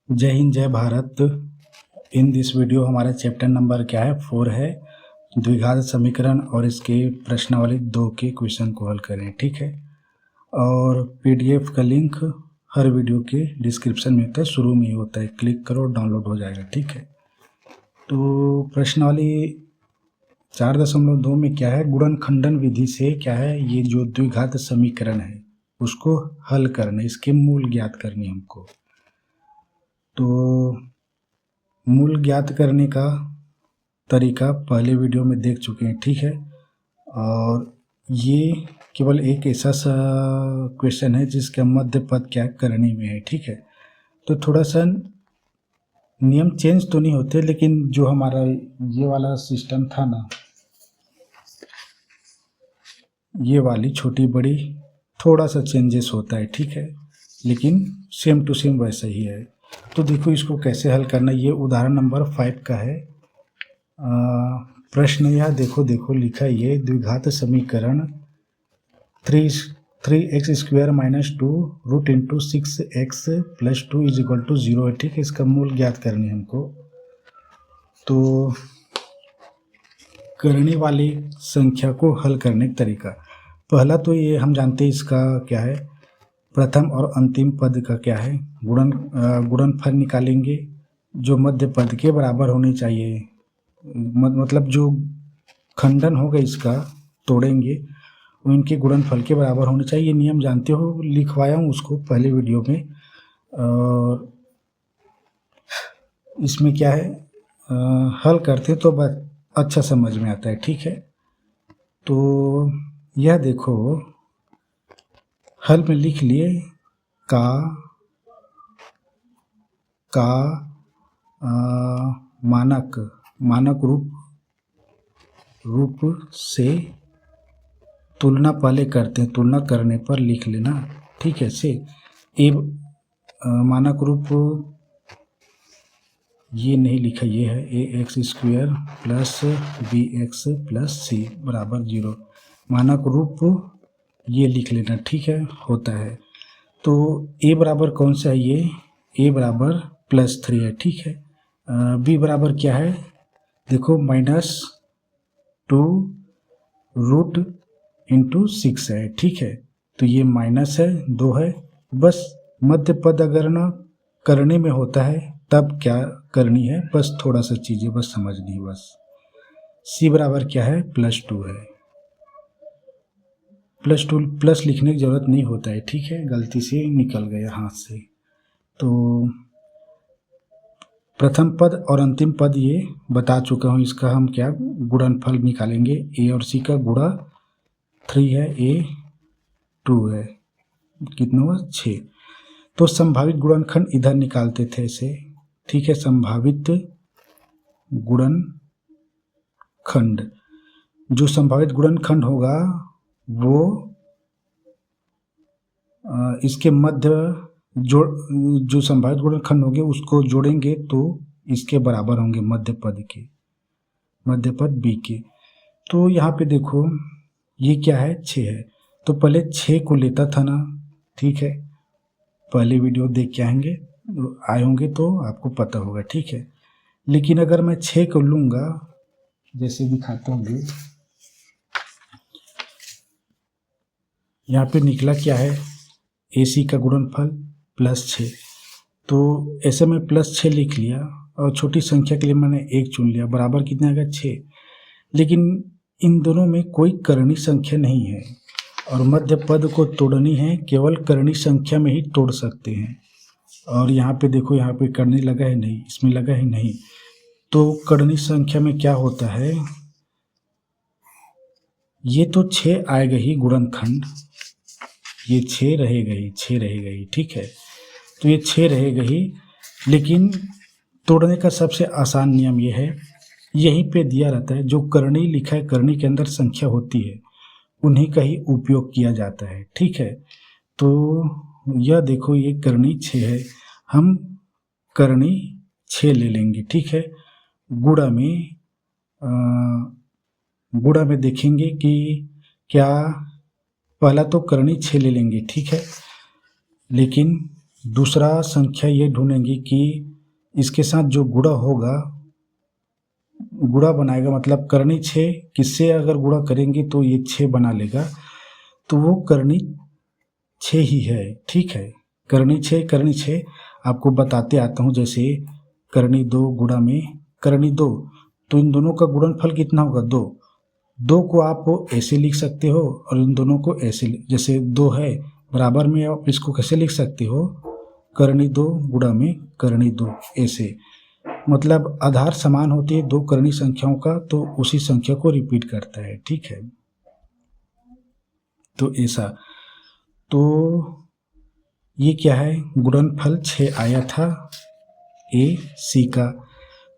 जय हिंद जय Bharat. In this video हमारा चैप्टर नंबर क्या है 4 है द्विघात समीकरण और इसके प्रश्नावली 2 के क्वेश्चन को हल करें। ठीक है, और पीडीएफ का लिंक हर वीडियो के डिस्क्रिप्शन में होता है, शुरू में ही होता है, क्लिक करो डाउनलोड हो जाएगा। ठीक है, तो प्रश्नावली 4.2 में क्या है, गुणनखंडन विधि से क्या है, ये जो द्विघात समीकरण है उसको हल करना, इसके मूल ज्ञात करनी हमको। तो मूल ज्ञात करने का तरीका पहले वीडियो में देख चुके हैं। ठीक है, और ये केवल एक ऐसा सा क्वेश्चन है जिसका मध्य पद क्या करने में है। ठीक है, तो थोड़ा सा नियम चेंज तो नहीं होते, लेकिन जो हमारा ये वाला सिस्टम था ना, ये वाली छोटी बड़ी थोड़ा सा चेंजेस होता है। ठीक है, लेकिन सेम टू सेम वैसा ही है। तो देखो इसको कैसे हल करना, ये उदाहरण नंबर 5 का है। प्रश्न यह देखो लिखा ये द्विघात समीकरण 3x² - 2 रूट इंटू 6x + 2 = 0 है। ठीक है, इसका मूल ज्ञात करनी है हमको। तो करने वाली संख्या को हल करने का तरीका, पहला तो ये हम जानते हैं इसका क्या है, प्रथम और अंतिम पद का क्या है, गुणनफल निकालेंगे जो मध्य पद के बराबर होनी चाहिए। मतलब जो खंडन होगा इसका तोड़ेंगे उनके गुणनफल के बराबर होने चाहिए। ये नियम जानते हो, लिखवाया हूँ उसको पहले वीडियो में। और इसमें क्या है, हल करते तो अच्छा समझ में आता है। ठीक है, तो यह देखो हल में लिख लिए का मानक रूप से तुलना पहले करते हैं, तुलना करने पर लिख लेना। ठीक है, से ए मानक रूप ये नहीं लिखा, ये है ax² + bx + c = 0। मानक रूप ये लिख लेना। ठीक है, होता है। तो a बराबर कौन सा है, ये a बराबर +3 है। ठीक है, b बराबर क्या है, देखो -2 रूट इंटू 6 है। ठीक है, तो ये माइनस है, 2 है। बस मध्य पद अगर ना करने में होता है तब क्या करनी है, बस थोड़ा सा चीज़ें बस समझनी है बस। c बराबर क्या है, +2 है। +2 प्लस लिखने की ज़रूरत नहीं होता है। ठीक है, गलती से निकल गया हाथ से। तो प्रथम पद और अंतिम पद ये बता चुका हूँ, इसका हम क्या गुणनफल निकालेंगे। a और c का गुणा 3 है, a 2 है, कितना हुआ 6। तो संभावित गुणनखंड इधर निकालते थे इसे। ठीक है, संभावित गुणनखंड, जो संभावित गुणनखंड होगा वो इसके मध्य जो संभावित गुणनखंड होंगे उसको जोड़ेंगे तो इसके बराबर होंगे मध्य पद b के। तो यहाँ पे देखो ये क्या है, 6 है, तो पहले 6 को लेता था ना। ठीक है, पहले वीडियो देख के आए होंगे तो आपको पता होगा। ठीक है, लेकिन अगर मैं 6 को लूँगा, जैसे दिखाता हूँ, यहाँ पे निकला क्या है, AC का गुणनफल +6। तो ऐसे में +6 लिख लिया और छोटी संख्या के लिए मैंने 1 चुन लिया, बराबर कितना आएगा 6। लेकिन इन दोनों में कोई करणीय संख्या नहीं है और मध्य पद को तोड़नी है, केवल करणीय संख्या में ही तोड़ सकते हैं। और यहाँ पे देखो, यहाँ पे करने लगा है नहीं, इसमें लगा है नहीं। तो करणीय संख्या में क्या होता है, ये तो 6 आएगा ही गुणनखंड, ये 6 रहेगा ही। ठीक है, तो ये 6 रहेगा ही, लेकिन तोड़ने का सबसे आसान नियम ये है, यहीं पे दिया रहता है, जो करणी लिखा है, करणी के अंदर संख्या होती है, उन्हीं का ही उपयोग किया जाता है। ठीक है, तो यह देखो ये करणी 6 है, हम करणी 6 ले लेंगे। ठीक है, गुणा में देखेंगे कि क्या, पहला तो करणी 6 ले लेंगे। ठीक है, लेकिन दूसरा संख्या ये ढूंढेंगे कि इसके साथ जो गुणा होगा, गुणा बनाएगा, मतलब करनी 6 किससे अगर गुणा करेंगे तो ये 6 बना लेगा, तो वो करनी 6 ही है। ठीक है, करनी 6 आपको बताते आता हूँ। जैसे करनी 2 गुणा में करनी 2, तो इन दोनों का गुणनफल कितना होगा? 2। 2 को आप ऐसे लिख सकते हो और इन दोनों को ऐसे, जैसे 2 है बराबर में, आप इसको कैसे लिख सकते हो? करनी 2 गुणा में करनी 2, ऐसे। मतलब आधार समान होती है दो करनी संख्याओं का, तो उसी संख्या को रिपीट करता है। ठीक है, तो ऐसा। तो ये क्या है? गुणनफल 6 आया था ए सी का।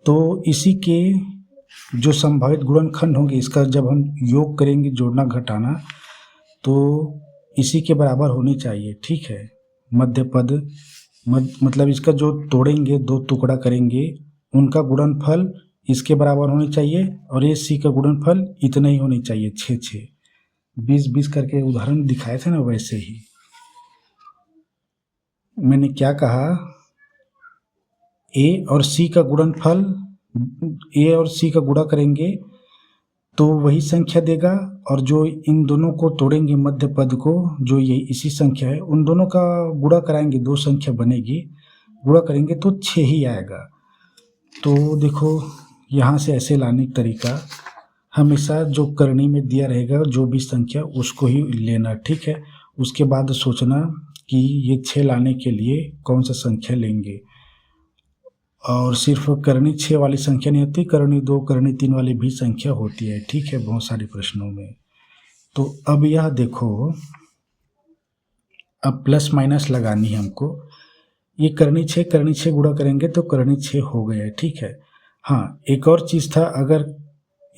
तो इसी के जो संभावित गुणनखंड होंगे, इसका जब हम योग करेंगे, जोड़ना घटाना, तो इसी के बराबर होनी चाहिए। ठीक है, मध्य पद मतलब इसका जो तोड़ेंगे, 2 टुकड़ा करेंगे, उनका गुणनफल इसके बराबर होनी चाहिए, और ये सी का गुणनफल इतना ही होनी चाहिए, 6 20 करके उदाहरण दिखाए थे ना, वैसे ही। मैंने क्या कहा? ए और सी का गुणनफल, ए और सी का गुणा करेंगे तो वही संख्या देगा, और जो इन दोनों को तोड़ेंगे मध्य पद को, जो ये इसी संख्या है, उन दोनों का गुणा कराएंगे, 2 संख्या बनेगी, गुणा करेंगे तो 6 ही आएगा। तो देखो, यहाँ से ऐसे लाने का तरीका, हमेशा जो करनी में दिया रहेगा जो भी संख्या, उसको ही लेना। ठीक है, उसके बाद सोचना कि ये 6 लाने के लिए कौन सा संख्या लेंगे। और सिर्फ करनी 6 वाली संख्या नहीं होती, करनी 2 करनी 3 वाली भी संख्या होती है। ठीक है, बहुत सारे प्रश्नों में। तो अब यह देखो, अब प्लस माइनस लगानी है हमको। ये करनी 6 गुणा करेंगे तो करनी 6 हो गया है। ठीक है, हाँ, एक और चीज़ था, अगर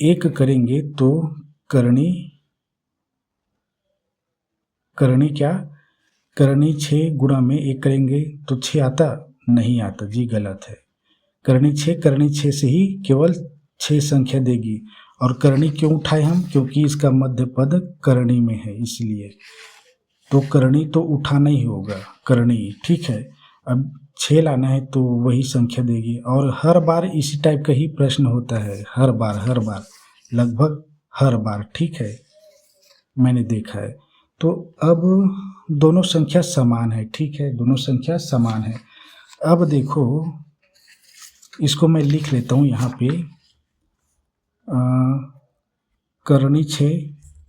1 करेंगे तो करनी क्या, करनी 6 गुणा में 1 करेंगे तो 6 आता? नहीं आता जी, गलत है। करनी 6 से ही केवल 6 संख्या देगी। और करनी क्यों उठाए हम? क्योंकि इसका मध्य पद करनी में है, इसलिए। तो करनी तो उठाना ही होगा, करनी। ठीक है, अब 6 लाना है तो वही संख्या देगी। और हर बार इसी टाइप का ही प्रश्न होता है, हर बार लगभग हर बार। ठीक है, मैंने देखा है। तो अब दोनों संख्या समान है। ठीक है, दोनों संख्या समान है। अब देखो, इसको मैं लिख लेता हूँ यहाँ पे, करनी 6,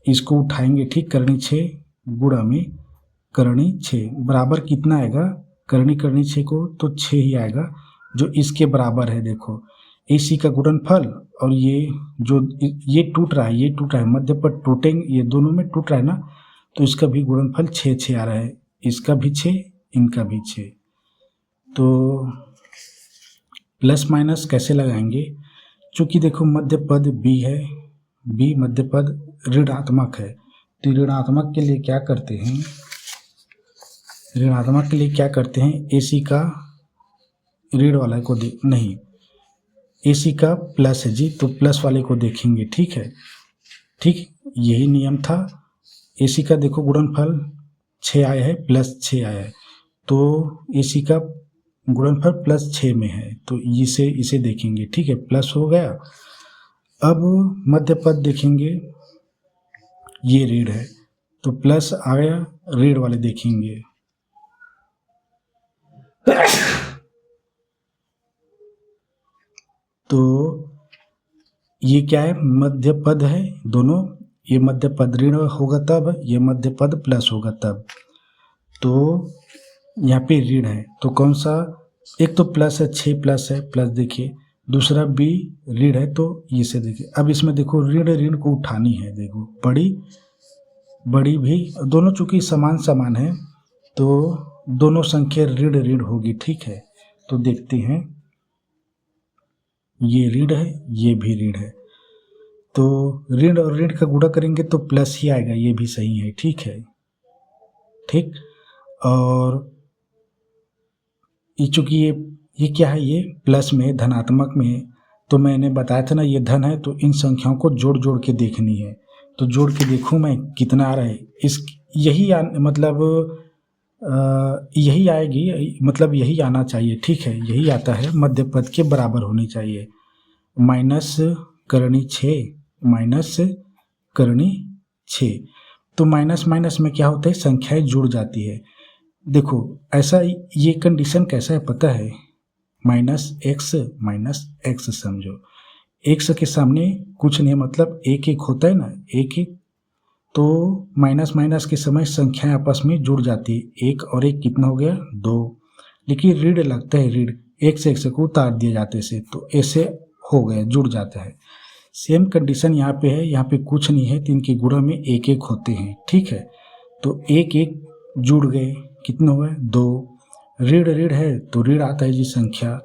इसको उठाएंगे। ठीक, करनी 6 गुणा में करनी 6 बराबर कितना आएगा? करनी 6 को तो 6 ही आएगा, जो इसके बराबर है। देखो, इसी का गुणनफल, और ये जो ये टूट रहा है, मध्य पर टूटेंगे, ये दोनों में टूट रहा है ना, तो इसका भी गुणनफल 6 आ रहा है, इसका भी 6, इनका भी 6। तो प्लस माइनस कैसे लगाएंगे? चूँकि देखो मध्य पद बी है, बी मध्य पद ऋणात्मक है, तो ऋणात्मक के लिए क्या करते हैं? ऋणात्मक के लिए क्या करते हैं? एसी का ऋण वाला को नहीं, एसी का प्लस है जी, तो प्लस वाले को देखेंगे। ठीक है, ठीक, यही नियम था। एसी का देखो गुणनफल 6 आया है, प्लस 6 आया है, तो एसी का गुणनफल प्लस 6 में है, तो इसे देखेंगे। ठीक है, प्लस हो गया। अब मध्य पद देखेंगे, ये ऋण है, तो प्लस आ गया, ऋण वाले देखेंगे। तो ये क्या है? मध्य पद है दोनों, ये मध्य पद ऋण होगा तब, ये मध्य पद प्लस होगा तब। तो यहाँ पे ऋण है, तो कौन सा? एक तो प्लस है, 6 प्लस है, प्लस देखिए, दूसरा बी ऋण है, तो ये से देखिए। अब इसमें देखो, ऋण को उठानी है। देखो, बड़ी भी, दोनों चूंकि समान है, तो दोनों संख्या ऋण होगी। ठीक है, तो देखते हैं, ये ऋण है, ये भी ऋण है, तो ऋण और ऋण का गुणा करेंगे तो प्लस ही आएगा, ये भी सही है। ठीक है, ठीक। और ये चूंकि ये क्या है? ये प्लस में, धनात्मक में है, तो मैंने बताया था ना, ये धन है, तो इन संख्याओं को जोड़ के देखनी है। तो जोड़ के देखूं मैं कितना आ रहा है। यही मतलब यही आएगी, मतलब यही आना चाहिए, ठीक है, यही आता है, मध्य पद के बराबर होनी चाहिए। माइनस करनी 6 माइनस करनी 6, तो माइनस माइनस में क्या होता है, संख्याएं जुड़ जाती है। देखो ऐसा, ये कंडीशन कैसा है पता है, माइनस एक्स समझो, एक्स के सामने कुछ नहीं, मतलब एक एक होता है ना, एक एक, तो माइनस माइनस के समय संख्याएं आपस में जुड़ जाती है, एक और एक कितना हो गया 2, लेकिन ऋण लगता है, ऋण एक से एक से को उतार दिए जाते से, तो ऐसे हो गया, जुड़ जाता है। सेम कंडीशन यहाँ पे है, यहाँ पे कुछ नहीं है, तो इनके गुणा में एक एक होते हैं, ठीक है, तो एक एक जुड़ गए, कितना हुआ 2, ऋण ऋण है तो ऋण आता है जी संख्या,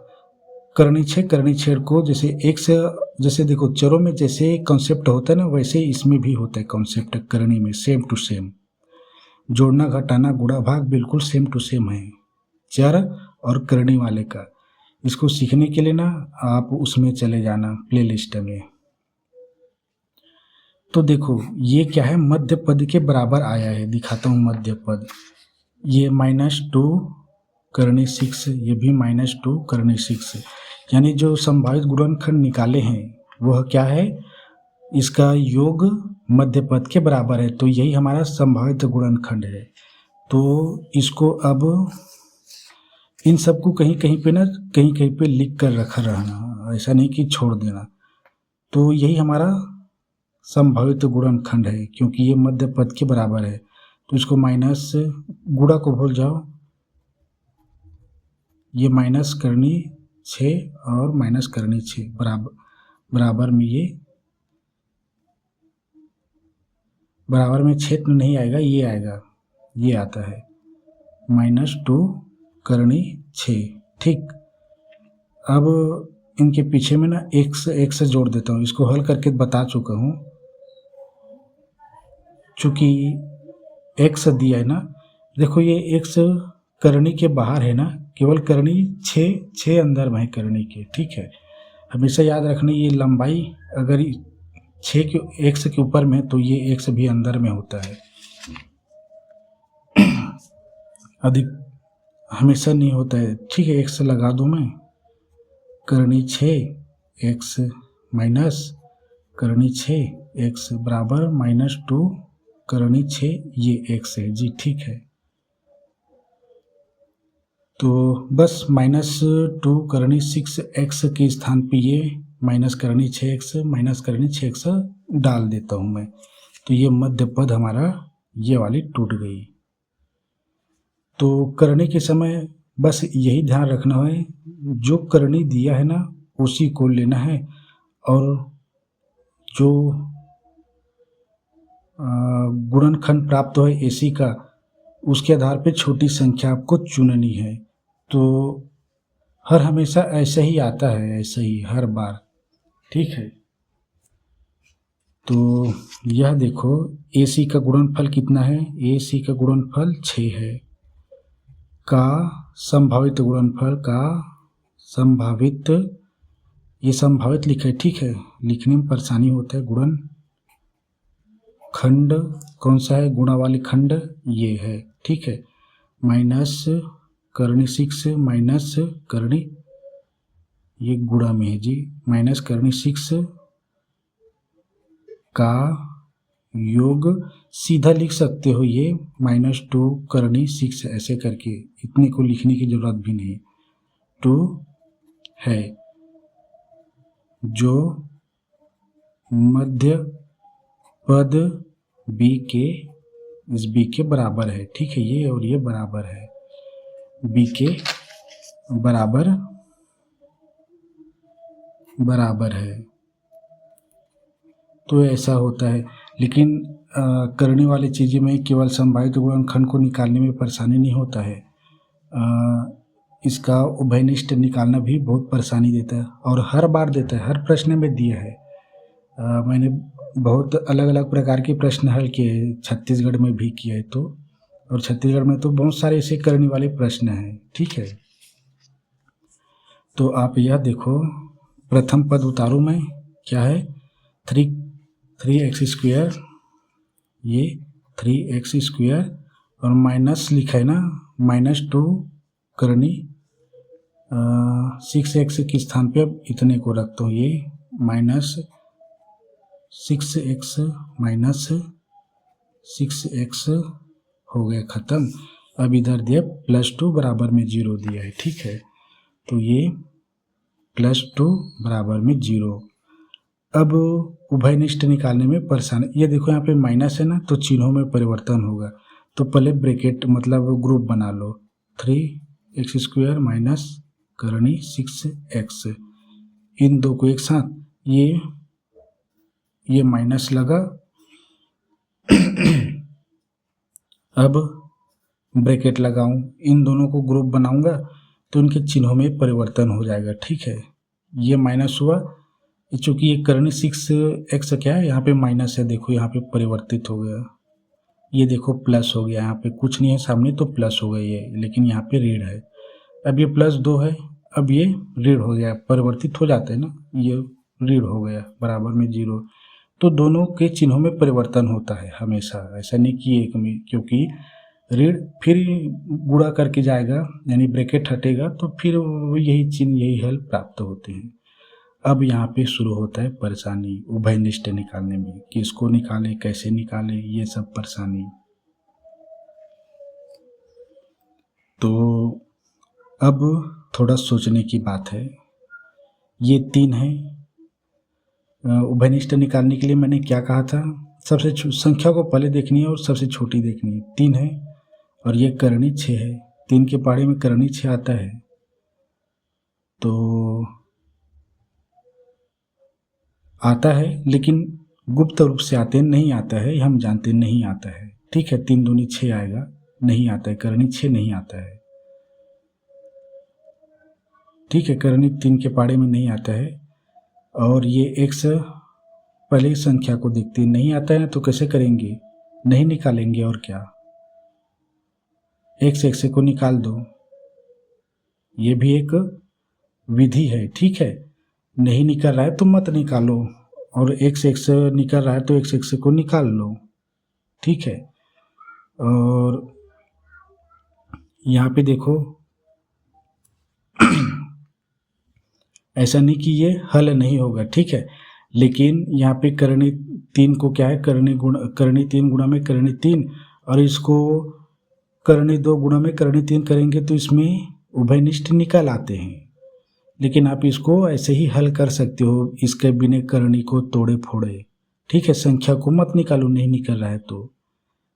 करनी छेड़ को जैसे एक से, जैसे देखो चरों में जैसे कॉन्सेप्ट होता है ना, वैसे इसमें भी होता है कॉन्सेप्ट, करनी में सेम टू सेम, जोड़ना घटाना गुणा भाग बिल्कुल सेम टू सेम है चर और करनी वाले का। इसको सीखने के लिए ना आप उसमें चले जाना प्लेलिस्ट में। तो देखो ये क्या है, मध्य पद के बराबर आया है, दिखाता हूँ मध्य पद, ये -2 करनी 6, ये भी -2 करनी 6, यानी जो संभावित गुणनखंड निकाले हैं वह क्या है, इसका योग मध्य पद के बराबर है, तो यही हमारा संभावित गुणनखंड है। तो इसको अब इन सबको कहीं कहीं पे ना, कहीं कहीं पे लिख कर रखा रहना, ऐसा नहीं कि छोड़ देना। तो यही हमारा संभावित गुणनखंड है, क्योंकि ये मध्य पद के बराबर है, तो इसको माइनस, गुणा को भूल जाओ, ये माइनस करनी 6 और माइनस करनी 6 बराबर में, ये बराबर में क्षेत्र नहीं आएगा, ये आएगा, ये आता है -2 करनी 6, ठीक। अब इनके पीछे में ना एक से जोड़ देता हूँ, इसको हल करके बता चुका हूँ, चूँकि x दिया है ना, देखो ये x करनी के बाहर है ना, केवल करनी 6 अंदर में है करनी के, ठीक है, हमेशा याद रखना ये लंबाई अगर 6 के x के ऊपर में, तो ये x भी अंदर में होता है, अधिक हमेशा नहीं होता है, ठीक है, x लगा दूँ मैं, करनी 6 x माइनस करनी 6 x बराबर -2 करनी 6, ये x है जी, ठीक है। तो बस -2 करनी 6x के स्थान पे ये माइनस करनी 6x माइनस करनी 6x डाल देता हूँ मैं, तो ये मध्य पद हमारा ये वाली टूट गई। तो करने के समय बस यही ध्यान रखना है, जो करनी दिया है ना उसी को लेना है, और जो गुणनखंड प्राप्त हो AC का, उसके आधार पे छोटी संख्या आपको चुननी है। तो हर हमेशा ऐसा ही आता है, ऐसा ही हर बार, ठीक है। तो यह देखो AC का गुणनफल कितना है, AC का गुणनफल 6 है, का संभावित गुणनफल का संभावित, ये संभावित लिखा है, ठीक है, लिखने में परेशानी होता है, गुणन खंड कौन सा है, गुणा वाली खंड ये है, ठीक है, माइनस करनी 6 माइनस करनी, ये गुणा में है जी, माइनस करनी 6 का योग, सीधा लिख सकते हो ये -2 करनी 6, ऐसे करके, इतने को लिखने की जरूरत भी नहीं, 2 है जो मध्य पद b के, इस b के बराबर है, ठीक है, ये और ये बराबर है, b के बराबर है, तो ऐसा होता है। लेकिन करने वाली चीज़ें में केवल संभावित गुणनखंड को निकालने में परेशानी नहीं होता है, इसका उभयनिष्ठ निकालना भी बहुत परेशानी देता है, और हर बार देता है, हर प्रश्न में दिया है। मैंने बहुत अलग अलग प्रकार के प्रश्न हल किए, छत्तीसगढ़ में भी किया है, तो और छत्तीसगढ़ में तो बहुत सारे ऐसे करने वाले प्रश्न हैं, ठीक है। तो आप यह देखो, प्रथम पद उतारू मैं, क्या है 3x², ये 3x² और माइनस लिखा है ना, -2 करनी 6x के स्थान पे अब इतने को रखता हूँ, ये -6x -6x हो गया ख़त्म। अब इधर दिया +2 बराबर में 0 दिया है, ठीक है। तो ये +2 बराबर में 0। अब उभयनिष्ठ निकालने में परेशानी, ये देखो यहाँ पे माइनस है ना, तो चिन्हों में परिवर्तन होगा। तो पहले ब्रैकेट मतलब ग्रुप बना लो, 3x² माइनस करनी 6x, इन दो को एक साथ, ये माइनस लगा। अब ब्रैकेट लगाऊं, इन दोनों को ग्रुप बनाऊंगा तो इनके चिन्हों में परिवर्तन हो जाएगा, ठीक है। ये माइनस हुआ, चूंकि ये करनी 6x क्या है, यहाँ पे माइनस है, देखो यहाँ पे परिवर्तित हो गया। ये देखो प्लस हो गया, यहाँ पे कुछ नहीं है सामने तो प्लस हो गया ये, लेकिन यहाँ पे ऋण है। अब ये +2 है, अब ये ऋण हो गया, परिवर्तित हो जाते हैं ना, ये ऋण हो गया बराबर में 0। तो दोनों के चिन्हों में परिवर्तन होता है हमेशा, ऐसा नहीं कि एक में, क्योंकि ऋण फिर गुणा करके जाएगा, यानी ब्रैकेट हटेगा तो फिर यही चिन्ह, यही हल प्राप्त होते हैं। अब यहाँ पे शुरू होता है परेशानी उभयनिष्ठ निकालने में, कि इसको निकाले कैसे निकाले, ये सब परेशानी। तो अब थोड़ा सोचने की बात है। ये 3 है, उभयनिष्ठ निकालने के लिए मैंने क्या कहा था, सबसे संख्या को पहले देखनी है और सबसे छोटी देखनी है। 3 है और ये करनी 6 है, 3 के पहाड़े में करनी 6 आता है, तो आता है, लेकिन गुप्त रूप से आते नहीं आता है, हम जानते नहीं आता है, ठीक है। 3 दूनी 6 आएगा, नहीं आता है, करनी 6 नहीं आता है, ठीक है। करनी 3 के पहाड़े में नहीं आता है। और ये x पहले संख्या को देखते नहीं आता है, तो कैसे करेंगे, नहीं निकालेंगे और क्या, x को निकाल दो, ये भी एक विधि है, ठीक है। नहीं निकल रहा है तो मत निकालो, और x निकल रहा है तो x को निकाल लो, ठीक है। और यहाँ पे देखो ऐसा नहीं कि ये हल नहीं होगा, ठीक है, लेकिन यहाँ पे करनी 3 को क्या है, करनी 3 गुणा में करनी 3, और इसको करनी 2 गुणा में करनी 3 करेंगे तो इसमें उभयनिष्ठ निकल आते हैं। लेकिन आप इसको ऐसे ही हल कर सकते हो, इसके बिना करनी को तोड़े फोड़े, ठीक है। संख्या को मत निकालो, नहीं निकल रहा है तो,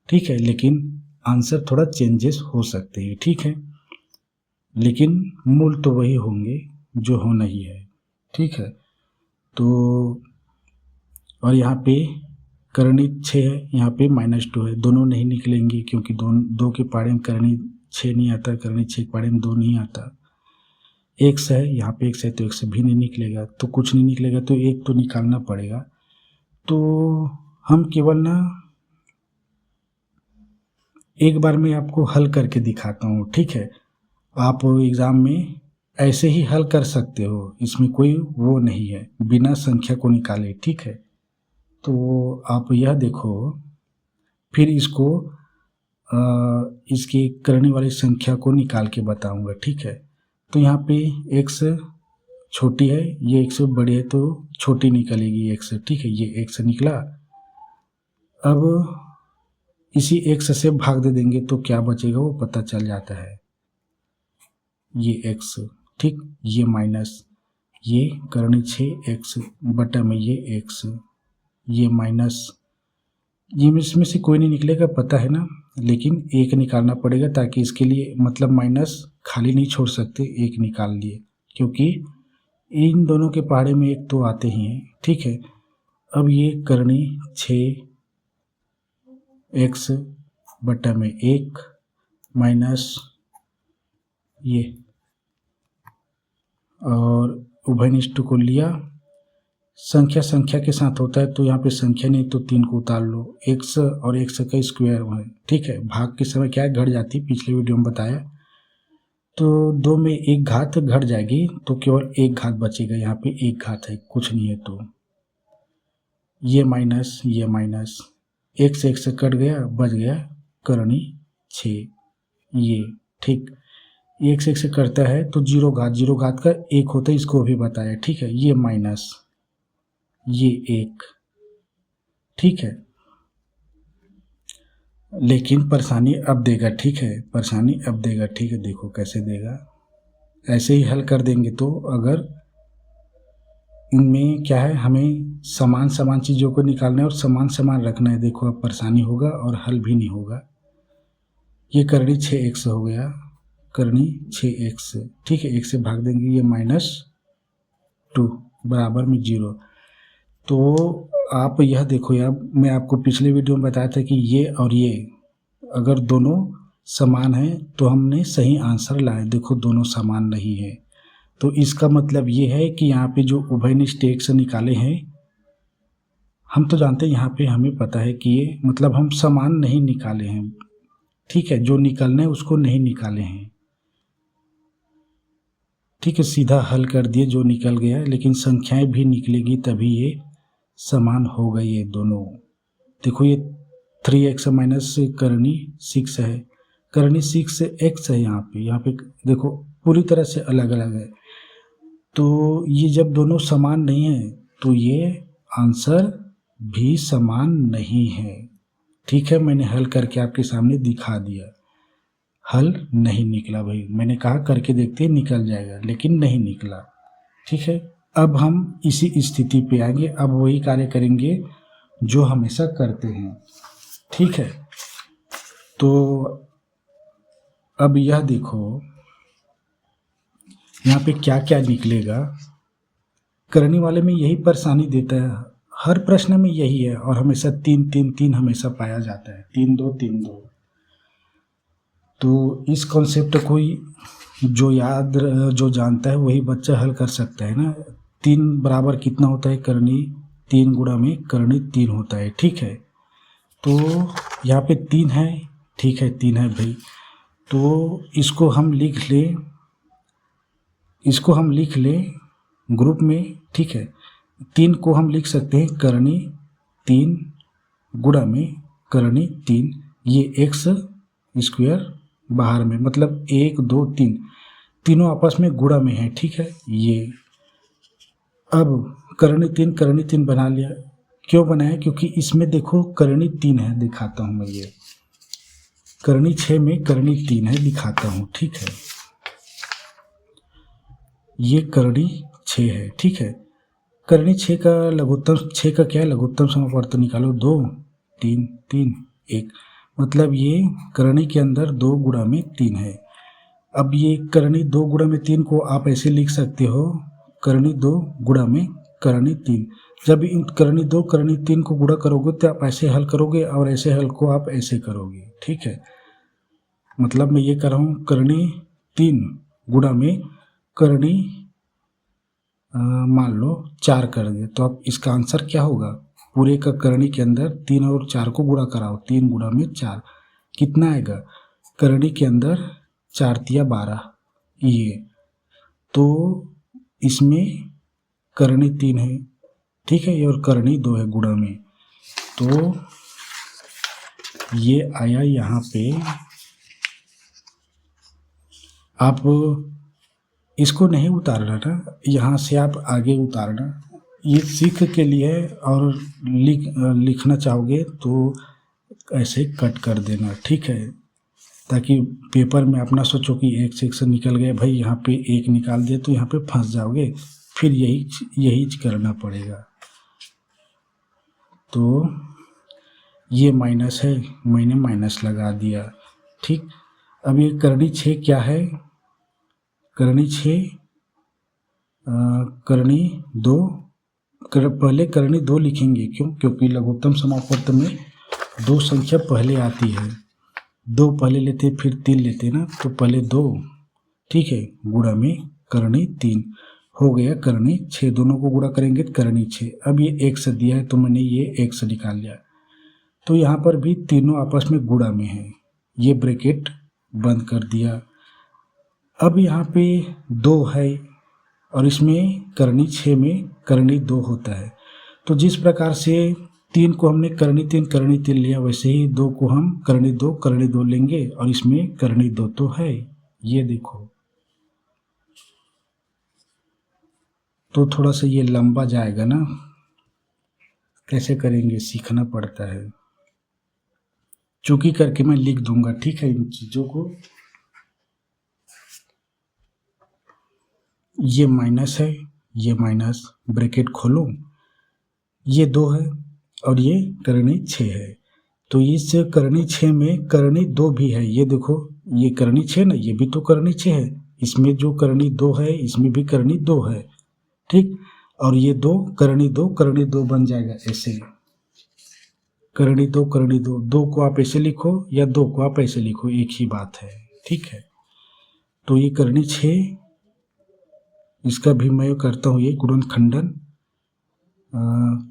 ठीक है, लेकिन आंसर थोड़ा चेंजेस हो सकते हैं, ठीक है, लेकिन मूल तो वही होंगे जो होना ही है, ठीक है। तो और यहाँ पे करनी 6 है, यहाँ पे -2 है, दोनों नहीं निकलेंगे क्योंकि 2 के पहाड़े में करनी 6 नहीं आता, करनी 6 के पहाड़े में 2 नहीं आता। x है, यहाँ पे x है तो x भी नहीं निकलेगा, तो कुछ नहीं निकलेगा, तो एक तो निकालना पड़ेगा। तो हम केवल ना एक बार में आपको हल करके दिखाता हूँ, ठीक है। आप एग्ज़ाम में ऐसे ही हल कर सकते हो, इसमें कोई वो नहीं है बिना संख्या को निकाले, ठीक है। तो आप यह देखो, फिर इसको इसकी करने वाली संख्या को निकाल के बताऊंगा, ठीक है। तो यहाँ पे x छोटी है, ये x बड़ी है तो छोटी निकलेगी x, ठीक है, ये x निकला। अब इसी x से भाग दे देंगे तो क्या बचेगा वो पता चल जाता है, ये x, ठीक, ये माइनस, ये करनी 6x बटा में ये x, ये माइनस, ये इसमें से कोई नहीं निकलेगा पता है ना, लेकिन एक निकालना पड़ेगा, ताकि इसके लिए मतलब माइनस खाली नहीं छोड़ सकते, एक निकाल लिए, क्योंकि इन दोनों के पहाड़े में एक तो आते ही हैं, ठीक है। अब ये करनी 6x बटा में 1 माइनस ये, और उभयनिष्ठ को लिया, संख्या के साथ होता है तो यहाँ पे संख्या नहीं तो 3 को उतार लो, x और x का स्क्वायर है, ठीक है। भाग के समय क्या है, घट जाती है, पिछले वीडियो में बताया। तो 2 में 1 घात घट जाएगी तो केवल 1 घात बचेगा, यहाँ पे 1 घात है, कुछ नहीं है, तो ये माइनस x कट गया, बच गया करनी 6, ये ठीक, एक से एक से करता है तो जीरो घात का एक होता है, इसको भी बताया, ठीक है। ये माइनस ये एक, ठीक है। लेकिन परेशानी अब देगा, ठीक है, परेशानी अब देगा, ठीक है। देखो कैसे देगा, ऐसे ही हल कर देंगे तो अगर इनमें क्या है, हमें समान समान चीज़ों को निकालना है और समान समान रखना है। देखो अब परेशानी होगा और हल भी नहीं होगा। ये करनी 6x हो गया, करनी 6x, ठीक है। एक से भाग देंगे, ये -2 बराबर में 0। तो आप यह देखो यार, मैं आपको पिछले वीडियो में बताया था कि ये और ये अगर दोनों समान हैं तो हमने सही आंसर लाए। देखो दोनों समान नहीं है, तो इसका मतलब ये है कि यहाँ पे जो उभयनिष्ठ x निकाले हैं, हम तो जानते हैं, यहाँ पे हमें पता है कि ये मतलब हम समान नहीं निकाले हैं, ठीक है। जो निकलना है उसको नहीं निकाले हैं, ठीक है। सीधा हल कर दिए, जो निकल गया, लेकिन संख्याएं भी निकलेगी तभी ये समान हो गई ये दोनों। देखो ये 3x माइनस करनी 6 है, करनी 6x है। यहाँ पे देखो पूरी तरह से अलग अलग है। तो ये जब दोनों समान नहीं है तो ये आंसर भी समान नहीं है, ठीक है। मैंने हल करके आपके सामने दिखा दिया, हल नहीं निकला भाई। मैंने कहा करके देखते निकल जाएगा, लेकिन नहीं निकला, ठीक है। अब हम इसी स्थिति पे आएंगे, अब वही कार्य करेंगे जो हमेशा करते हैं, ठीक है। तो अब यह देखो यहाँ पे क्या क्या निकलेगा। करने वाले में यही परेशानी देता है, हर प्रश्न में यही है, और हमेशा 3 3 3 हमेशा पाया जाता है, 3 2 3 2। तो इस कॉन्सेप्ट को जो जानता है वही बच्चा हल कर सकता है ना। 3 बराबर कितना होता है, करनी 3 गुणा में करनी 3 होता है, ठीक है। तो यहाँ पे 3 है, ठीक है, 3 है भाई। तो इसको हम लिख लें ग्रुप में, ठीक है। 3 को हम लिख सकते हैं करनी 3 गुणा में करनी 3, ये x स्क्वायर बाहर में, मतलब 1 2 3 तीनों आपस में गुणा में है, ठीक है। ये अब करनी 3 बना लिया। क्यों बनाया, क्योंकि इसमें देखो करनी 3 है, दिखाता हूँ मैं। ये करनी 6 में करनी 3 है, दिखाता हूँ, ठीक है। ये करनी 6 है, ठीक है। करनी 6 का लघुत्तम, 6 का क्या है, लघुत्तम समापवर्त निकालो, 2 3 3 1, मतलब ये करनी के अंदर 2 गुणा में 3 है। अब ये करनी 2 गुणा में 3 को आप ऐसे लिख सकते हो, करनी 2 गुणा में करनी 3। जब इन करनी 2 करनी 3 को गुणा करोगे तो आप ऐसे हल करोगे, और ऐसे हल को आप ऐसे करोगे, ठीक है। मतलब मैं ये कर रहा हूँ, करनी 3 गुणा में करनी मान लो 4 कर दे, तो अब इसका आंसर क्या होगा, पूरे का करनी के अंदर 3 और 4 को गुणा कराओ, 3 गुणा में 4 कितना आएगा, करनी के अंदर 4 तिया 12, ये तो इसमें करनी 3 है, ठीक है, और करनी 2 है गुणा में। तो ये आया यहाँ पे। आप इसको नहीं उतारना ना, यहाँ से आप आगे उतारना, ये सीख के लिए, और लिखना चाहोगे तो ऐसे कट कर देना, ठीक है, ताकि पेपर में अपना सोचो कि एक सेक्शन निकल गया भाई, यहाँ पे एक निकाल दिया तो यहाँ पे फंस जाओगे, फिर यही करना पड़ेगा। तो ये माइनस है, मैंने माइनस लगा दिया, ठीक। अब ये करनी 6 क्या है, करनी 6 करनी 2, पहले करनी 2 लिखेंगे, क्यों, क्योंकि लघुत्तम समापवर्त में 2 संख्या पहले आती है, 2 पहले लेते फिर 3 लेते ना, तो पहले 2, ठीक है, गुणा में करनी 3 हो गया, करनी 6, दोनों को गुणा करेंगे तो करनी 6। अब ये x दिया है तो मैंने ये x निकाल लिया, तो यहाँ पर भी तीनों आपस में गुणा में है, ये ब्रैकेट बंद कर दिया। अब यहाँ पे 2 है और इसमें करनी 6 में करनी 2 होता है, तो जिस प्रकार से 3 को हमने करनी 3 लिया, वैसे ही 2 को हम करनी 2 लेंगे, और इसमें करनी 2 तो है, ये देखो, तो थोड़ा सा ये लंबा जाएगा ना, कैसे करेंगे सीखना पड़ता है। चूंकि करके मैं लिख दूंगा, ठीक है, इन चीज़ों को। ये माइनस है, ये माइनस, ब्रैकेट खोलो, ये 2 है और ये करनी 6 है। तो इस करनी 6 में करनी 2 भी है। ये देखो, ये करनी 6 ना, ये भी तो करनी 6 है। इसमें जो करनी 2 है, इसमें भी करनी 2 है, ठीक। और ये 2 करनी 2 बन जाएगा ऐसे, करनी 2 करनी 2, 2 को आप ऐसे लिखो या 2 को आप ऐसे लिखो, एक ही बात है, ठीक है। तो ये करनी 6, इसका भी मैं करता हूँ ये गुणनखंडन,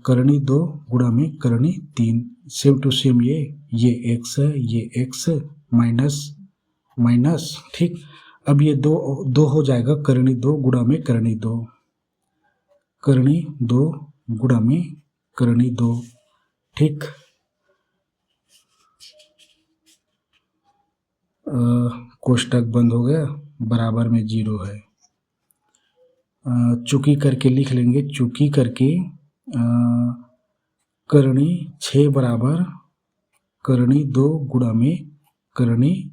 करनी 2 गुणा में करनी 3, सेम टू सेम ये x है, ये x माइनस माइनस, ठीक। अब ये 2 हो जाएगा, करनी 2 गुणा में करनी 2, करनी 2 गुणा में करनी 2, ठीक। कोष्टक बंद हो गया, बराबर में 0 है। चूंकि करके लिख लेंगे, चूंकि करके करनी 6 बराबर करनी 2 गुणा में करनी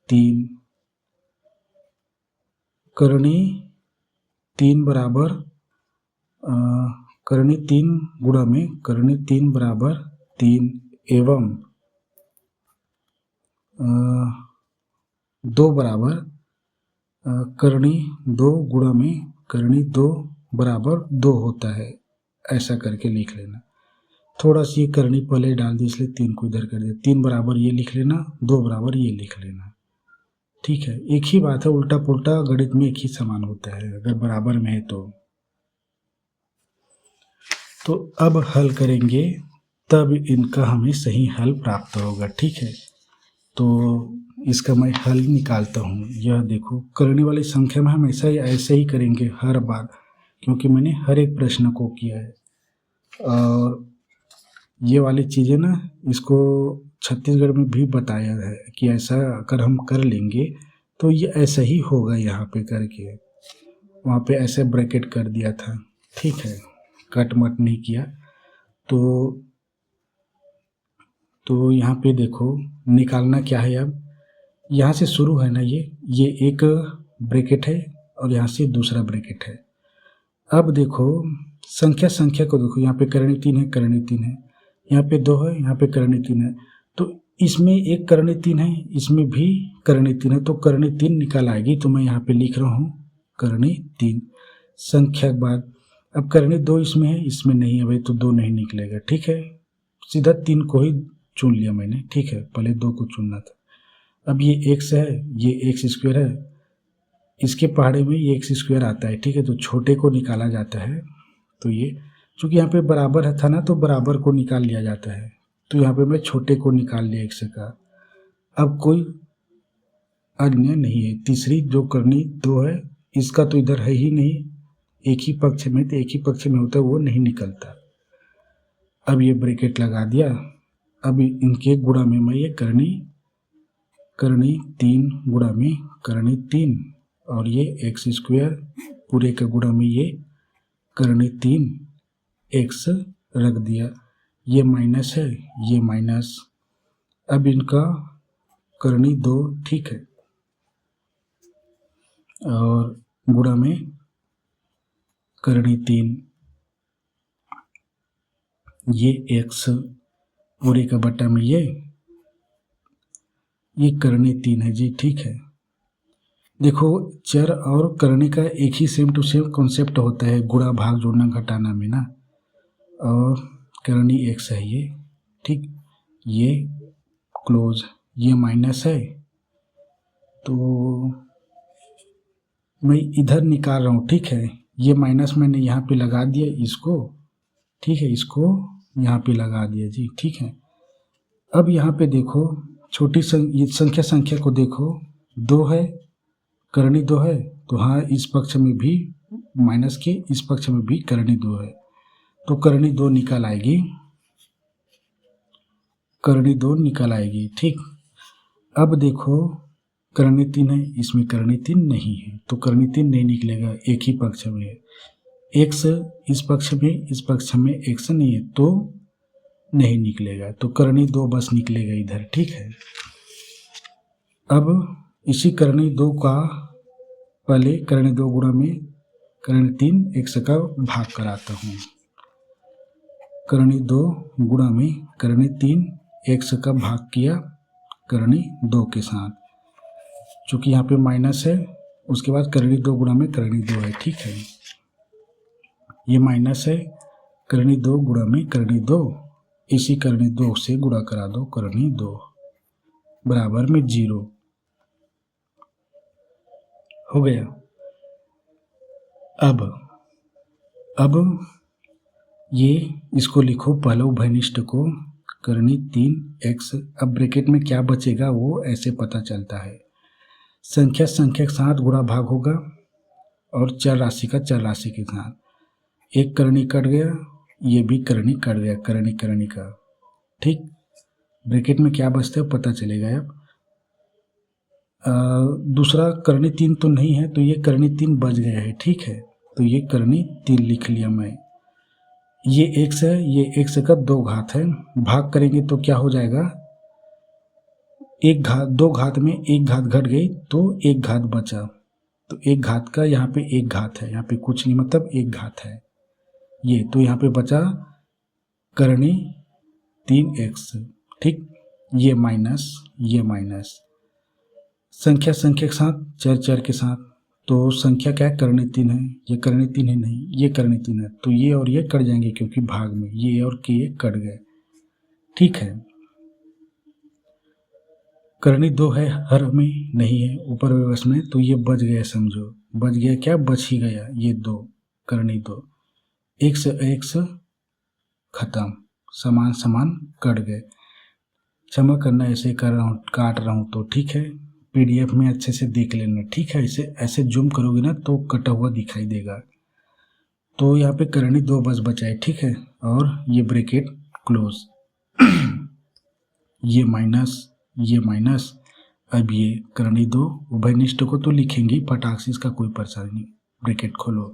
3, करनी 3 बराबर करनी 3 गुणा में करनी 3 बराबर 3 एवं 2 बराबर करनी 2 गुणा में करनी 2 बराबर 2 होता है। ऐसा करके लिख लेना। थोड़ा सी करनी पहले डाल दी, इसलिए 3 को इधर कर दिया। 3 बराबर ये लिख लेना, 2 बराबर ये लिख लेना, ठीक है। एक ही बात है, उल्टा पुल्टा गणित में एक ही समान होता है अगर बराबर में है तो अब हल करेंगे, तब इनका हमें सही हल प्राप्त होगा, ठीक है। तो इसका मैं हल निकालता हूँ। यह देखो, करने वाली संख्या में हम ऐसे ही करेंगे हर बार, क्योंकि मैंने हर एक प्रश्न को किया है। और ये वाली चीज़ें ना, इसको छत्तीसगढ़ में भी बताया है कि ऐसा अगर हम कर लेंगे तो ये ऐसा ही होगा। यहाँ पे करके वहाँ पे ऐसे ब्रैकेट कर दिया था, ठीक है, कट मट नहीं किया। तो यहाँ पे देखो, निकालना क्या है। अब यहाँ से शुरू है ना, ये एक ब्रैकेट है और यहाँ से दूसरा ब्रैकेट है। अब देखो, संख्या को देखो, यहाँ पे करनी 3 है, करनी 3 है, यहाँ पे 2 है, यहाँ पे करनी 3 है। तो इसमें एक करनी 3 है, इसमें भी करनी 3 है, तो करनी 3 निकल आएगी। तो मैं यहाँ पे लिख रहा हूँ करनी 3 संख्या के बाद। अब करनी 2 इसमें है, इसमें नहीं है भाई, तो 2 नहीं निकलेगा, ठीक है। सीधा 3 को ही चुन लिया मैंने, ठीक है, पहले 2 को चुनना था। अब ये x है, ये x स्क्वायर है, इसके पहाड़े में ये x स्क्वायर आता है, ठीक है। तो छोटे को निकाला जाता है। तो ये चूँकि यहाँ पे बराबर था ना, तो बराबर को निकाल लिया जाता है। तो यहाँ पे मैं छोटे को निकाल लिया x का। अब कोई अन्य नहीं है। तीसरी जो करनी 2 है, इसका तो इधर है ही नहीं, एक ही पक्ष में, तो एक ही पक्ष में होता है, वो नहीं निकलता। अब ये ब्रैकेट लगा दिया। अब इनके गुणा में मैं ये करनी 3 गुणा में करनी 3 और ये x स्क्वायर पूरे का गुणा में ये करनी 3 x रख दिया। ये माइनस है, ये माइनस। अब इनका करनी 2, ठीक है, और गुणा में करनी 3, ये x पूरे का बटा में ये करनी 3 है जी, ठीक है। देखो, चर और करने का एक ही सेम टू सेम कॉन्सेप्ट होता है, गुणा भाग जोड़ना घटाना में ना। और करनी x है ये, ठीक, ये क्लोज, ये माइनस है, तो मैं इधर निकाल रहा हूँ, ठीक है। ये माइनस मैंने यहाँ पे लगा दिया इसको, ठीक है, इसको यहाँ पे लगा दिया जी, ठीक है। अब यहाँ पे देखो, छोटी संख्या को देखो, 2 है, करनी 2 है, तो हाँ, इस पक्ष में भी माइनस के, इस पक्ष में भी करनी 2 है, तो करनी 2 निकल आएगी, करनी 2 निकल आएगी, ठीक। अब देखो, करणी 3 है, इसमें करणी 3 नहीं है, तो करणी 3 नहीं निकलेगा, एक ही पक्ष में है। x इस पक्ष में, इस पक्ष में x नहीं है तो नहीं निकलेगा, तो करणी 2 बस निकलेगा इधर, ठीक है। अब इसी करणी 2 का पहले करणी 2 गुणा में करणी 3 x का भाग कराता हूँ। करणी 2 गुणा में करणी 3 x का भाग किया करणी 2 के साथ, चूंकि यहाँ पे माइनस है, उसके बाद करणी 2 गुणा में करणी 2 है, ठीक है। ये माइनस है, करणी 2 गुणा में करणी 2, इसी करणी 2 से गुणा करा दो करणी 2 बराबर में 0 हो गया। अब ये इसको लिखो, पहले उभयनिष्ठ को करणी 3x, अब ब्रैकेट में क्या बचेगा वो ऐसे पता चलता है, संख्या के साथ गुणा भाग होगा और चर राशि का चर राशि के साथ, एक करणी कट गया, ये भी करणी कट गया, करणी का, ठीक। ब्रैकेट में क्या बचता है पता चलेगा। अब दूसरा करणी 3 तो नहीं है, तो ये करणी 3 बच गया है, ठीक है। तो ये करणी 3 लिख लिया मैं। ये x है, ये x का 2 घात है, भाग करेंगे तो क्या हो जाएगा, 2 घात में 1 घात घट गई तो 1 घात बचा, तो 1 घात का यहाँ पे 1 घात है, यहाँ पे कुछ नहीं, मतलब 1 घात है ये, तो यहाँ पे बचा करणी 3x, ठीक। ये माइनस संख्या के साथ चर के साथ, तो संख्या क्या है, करणी 3 है, ये करणी 3 है नहीं, ये करणी 3 है, तो ये और ये कट जाएंगे क्योंकि भाग में ये और के कट गए, ठीक है। करणी 2 है, हर में नहीं है, ऊपर व्यवस्था में, तो ये बच गया, समझो बच गया, क्या बच ही गया, ये 2 करणी 2, x खत्म, समान कट गए। क्षमा करना, ऐसे कर रहा हूँ, काट रहा हूँ, तो ठीक है, PDF में अच्छे से देख लेना, ठीक है। ऐसे जूम करोगे ना तो कटा हुआ दिखाई देगा। तो यहाँ पे करणी 2 बस बचा है, ठीक है, और ये ब्रैकेट क्लोज। ये माइनस, अब ये करणी 2 उभयनिष्ठ को तो लिखेंगे फटाक से, इसका कोई परेशानी नहीं, ब्रैकेट खोलो।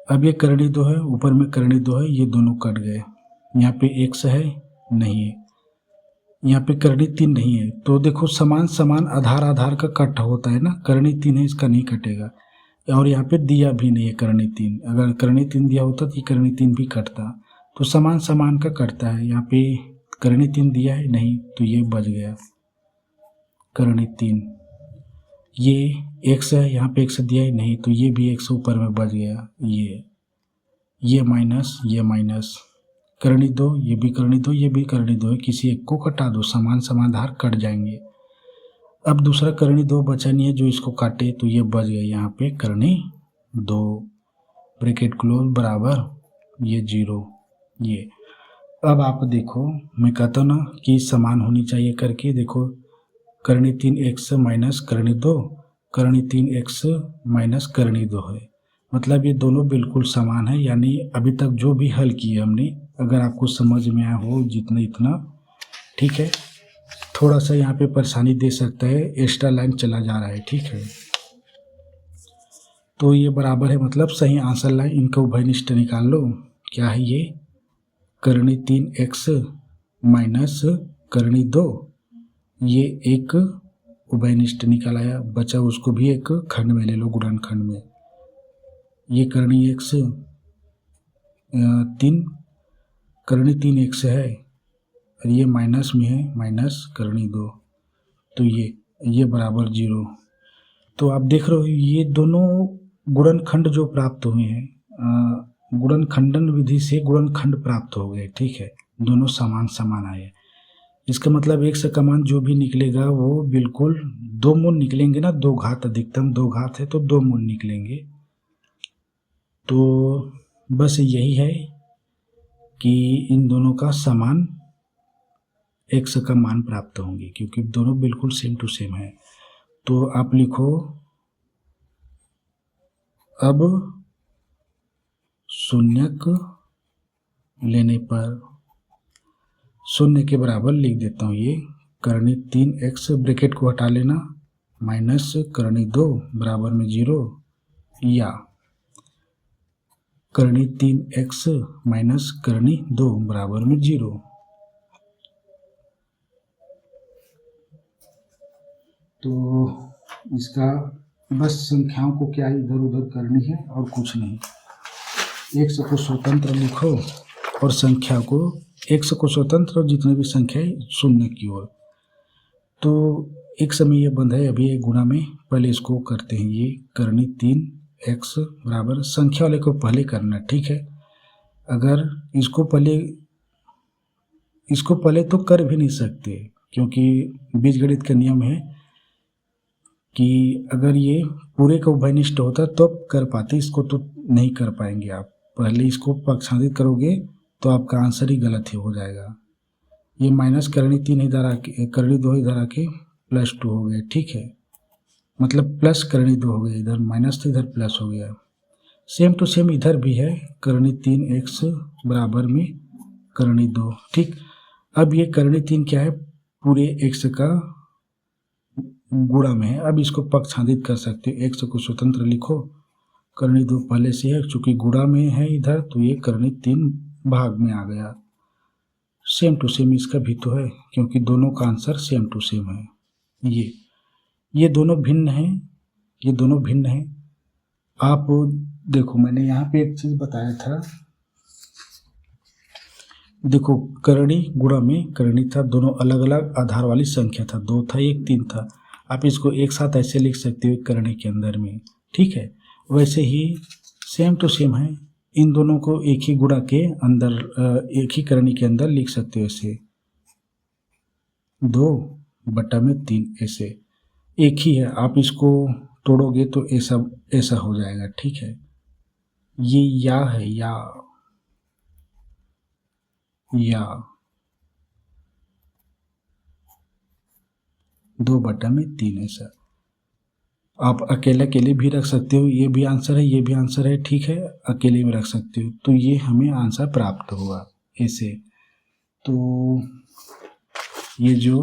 अब ये करणी 2 है, ऊपर में करणी 2 है, ये दोनों कट गए, यहाँ पे x है नहीं है, यहाँ पे करणी 3 नहीं है, तो देखो समान आधार का कट होता है ना, करणी 3 है, इसका नहीं कटेगा, और यहाँ पे दिया भी नहीं है करणी 3, अगर करणी 3 दिया होता तो ये करणी 3 भी कटता, तो समान का कटता है, यहाँ पे करणी 3 दिया है नहीं, तो ये बच गया करणी 3, ये x है, यहाँ पे x दिया है नहीं, तो ये भी x ऊपर में बच गया, ये माइनस करणी 2, ये भी करणी 2, ये भी करणी 2 है, किसी एक को कटा दो, समान धार कट जाएंगे। अब दूसरा करणी 2 बचा नहीं है जो इसको काटे, तो ये बच गया यहाँ पे करणी 2, ब्रैकेट क्लोज बराबर ये 0, ये। अब आप देखो, मैं कहता हूँ ना कि समान होनी चाहिए करके, देखो करणी 3x माइनस करणी 2, करणी 3x माइनस करणी 2 है, मतलब ये दोनों बिल्कुल समान है, यानी अभी तक जो भी हल किए हमने, अगर आपको समझ में आया हो जितना इतना, ठीक है। थोड़ा सा यहाँ पे परेशानी दे सकता है, एक्स्ट्रा लाइन चला जा रहा है, ठीक है। तो ये बराबर है, मतलब सही आंसर लाइन, इनका उभयनिष्ठ निकाल लो, क्या है ये, करणी 3x माइनस करणी 2, ये एक उभयनिष्ठ निकाल आया, बचा उसको भी एक खंड में ले लो, गुणनखंड में, ये करणी x 3 करणी 3x है, और ये माइनस में है, माइनस करणी 2, तो ये बराबर 0। तो आप देख रहे हो ये दोनों गुणनखंड जो प्राप्त हुए हैं, गुणनखंडन विधि से गुणनखंड प्राप्त हो गए, ठीक है, दोनों समान आए। इसका मतलब एक से कमान जो भी निकलेगा वो बिल्कुल 2 मूल निकलेंगे ना, 2 घात, अधिकतम 2 घात है तो 2 मूल निकलेंगे। तो बस यही है कि इन दोनों का समान x का मान प्राप्त होंगे, क्योंकि दोनों बिल्कुल सेम टू सेम है। तो आप लिखो, अब शून्यक लेने पर, शून्य के बराबर लिख देता हूँ ये करनी 3x ब्रैकेट को हटा लेना माइनस करनी 2 बराबर में 0 या करनी 3x माइनस करनी 2 बराबर में 0। तो इसका बस संख्याओं को क्या इधर उधर करनी है और कुछ नहीं। x को स्वतंत्र लिखो और संख्या को x को स्वतंत्र और जितने भी संख्या है शून्य की ओर। तो एक समय ये बंद है, अभी एक गुणा में पहले इसको करते हैं। ये करनी 3x बराबर संख्या वाले को पहले करना, ठीक है। अगर इसको पहले तो कर भी नहीं सकते, क्योंकि बीजगणित का नियम है कि अगर ये पूरे का उभयनिष्ठ होता तो आप कर पाते, इसको तो नहीं कर पाएंगे आप। पहले इसको पक्षांतरित करोगे तो आपका आंसर ही गलत ही हो जाएगा। ये माइनस करनी 3 इधर आके करनी 2 इधर आके +2 हो गया, ठीक है। मतलब प्लस करनी 2 हो गया, इधर माइनस तो इधर प्लस हो गया। सेम टू सेम इधर भी है, करनी 3x बराबर में करनी 2, ठीक। अब ये करनी 3 क्या है, पूरे x का गुणा में है। अब इसको पक्षांतरित कर सकते हो, x को स्वतंत्र लिखो, करनी 2 पहले से है, चूंकि गुणा में है इधर तो ये करनी 3 भाग में आ गया। सेम टू सेम इसका भी तो है, क्योंकि दोनों का आंसर सेम टू सेम है। ये दोनों भिन्न हैं, आप देखो मैंने यहाँ पे एक चीज बताया था, देखो करणी गुणा में करणी था, दोनों अलग अलग आधार वाली संख्या था, 2 था 1 3 था। आप इसको एक साथ ऐसे लिख सकते हो करणी के अंदर में, ठीक है। वैसे ही सेम टू सेम है, इन दोनों को एक ही गुणा के अंदर एक ही करणी के अंदर लिख सकते हो, ऐसे 2/3 ऐसे एक ही है। आप इसको तोड़ोगे तो ऐसा हो जाएगा, ठीक है। ये या है, या 2/3 ऐसा। आप अकेले भी रख सकते हो, ये भी आंसर है, ये भी आंसर है, ठीक है। अकेले में रख सकते हो, तो ये हमें आंसर प्राप्त हुआ ऐसे। तो ये जो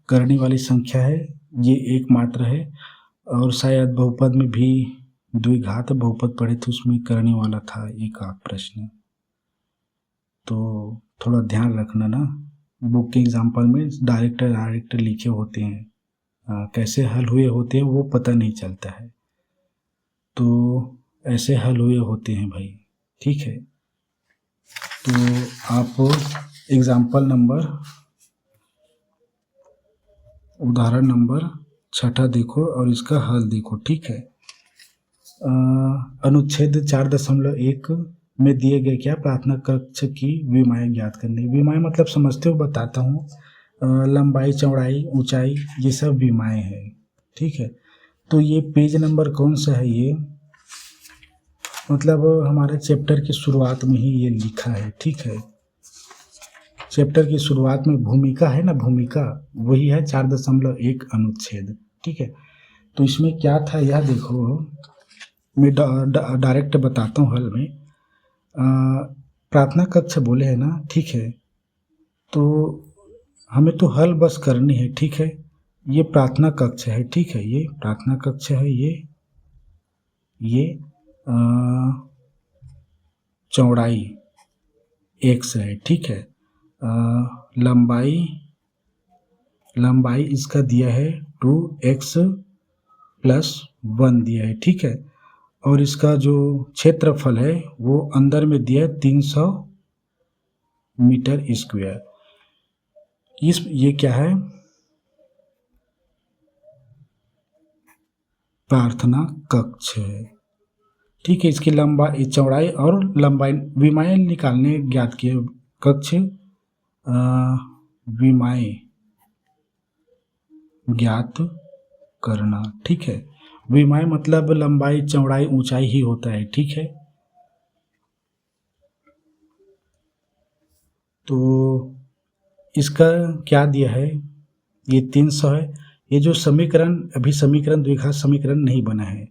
करने वाली संख्या है ये एकमात्र है, और शायद बहुपद में भी द्विघात बहुपद पढ़े थे, उसमें करने वाला था एक आध प्रश्न। तो थोड़ा ध्यान रखना ना, बुक के एग्जाम्पल में डायरेक्ट लिखे होते हैं, कैसे हल हुए होते हैं वो पता नहीं चलता है, तो ऐसे हल हुए होते हैं भाई, ठीक है। तो आप एग्जाम्पल नंबर उदाहरण नंबर 6 देखो और इसका हल देखो, ठीक है। अनुच्छेद 4.1 में दिए गए क्या प्रार्थना कक्ष की विमाएँ ज्ञात करनी। विमाएँ मतलब समझते हो, बताता हूँ। लंबाई चौड़ाई ऊंचाई ये सब विमाएँ हैं, ठीक है। तो ये पेज नंबर कौन सा है, ये मतलब हमारे चैप्टर की शुरुआत में ही ये लिखा है, ठीक है। चैप्टर की शुरुआत में भूमिका है ना, भूमिका वही है 4.1 अनुच्छेद, ठीक है। तो इसमें क्या था यह देखो, मैं डायरेक्ट बताता हूँ हल में। प्रार्थना कक्ष बोले है ना, ठीक है। तो हमें तो हल बस करनी है, ठीक है। ये प्रार्थना कक्ष है, ठीक है, ये प्रार्थना कक्ष है, ये चौड़ाई x है, ठीक है। लंबाई इसका दिया है 2x + 1 दिया है, ठीक है। और इसका जो क्षेत्रफल है वो अंदर में दिया है 300 मीटर स्क्वायर। ये क्या है, प्रार्थना कक्ष है, ठीक है। इसकी लंबाई चौड़ाई और लंबाई विमाएँ निकालने ज्ञात किए, कक्ष विमाएँ ज्ञात करना, ठीक है। विमाएँ मतलब लंबाई चौड़ाई ऊंचाई ही होता है, ठीक है। तो इसका क्या दिया है, ये 300 है। ये जो समीकरण अभी समीकरण द्विघात समीकरण नहीं बना है,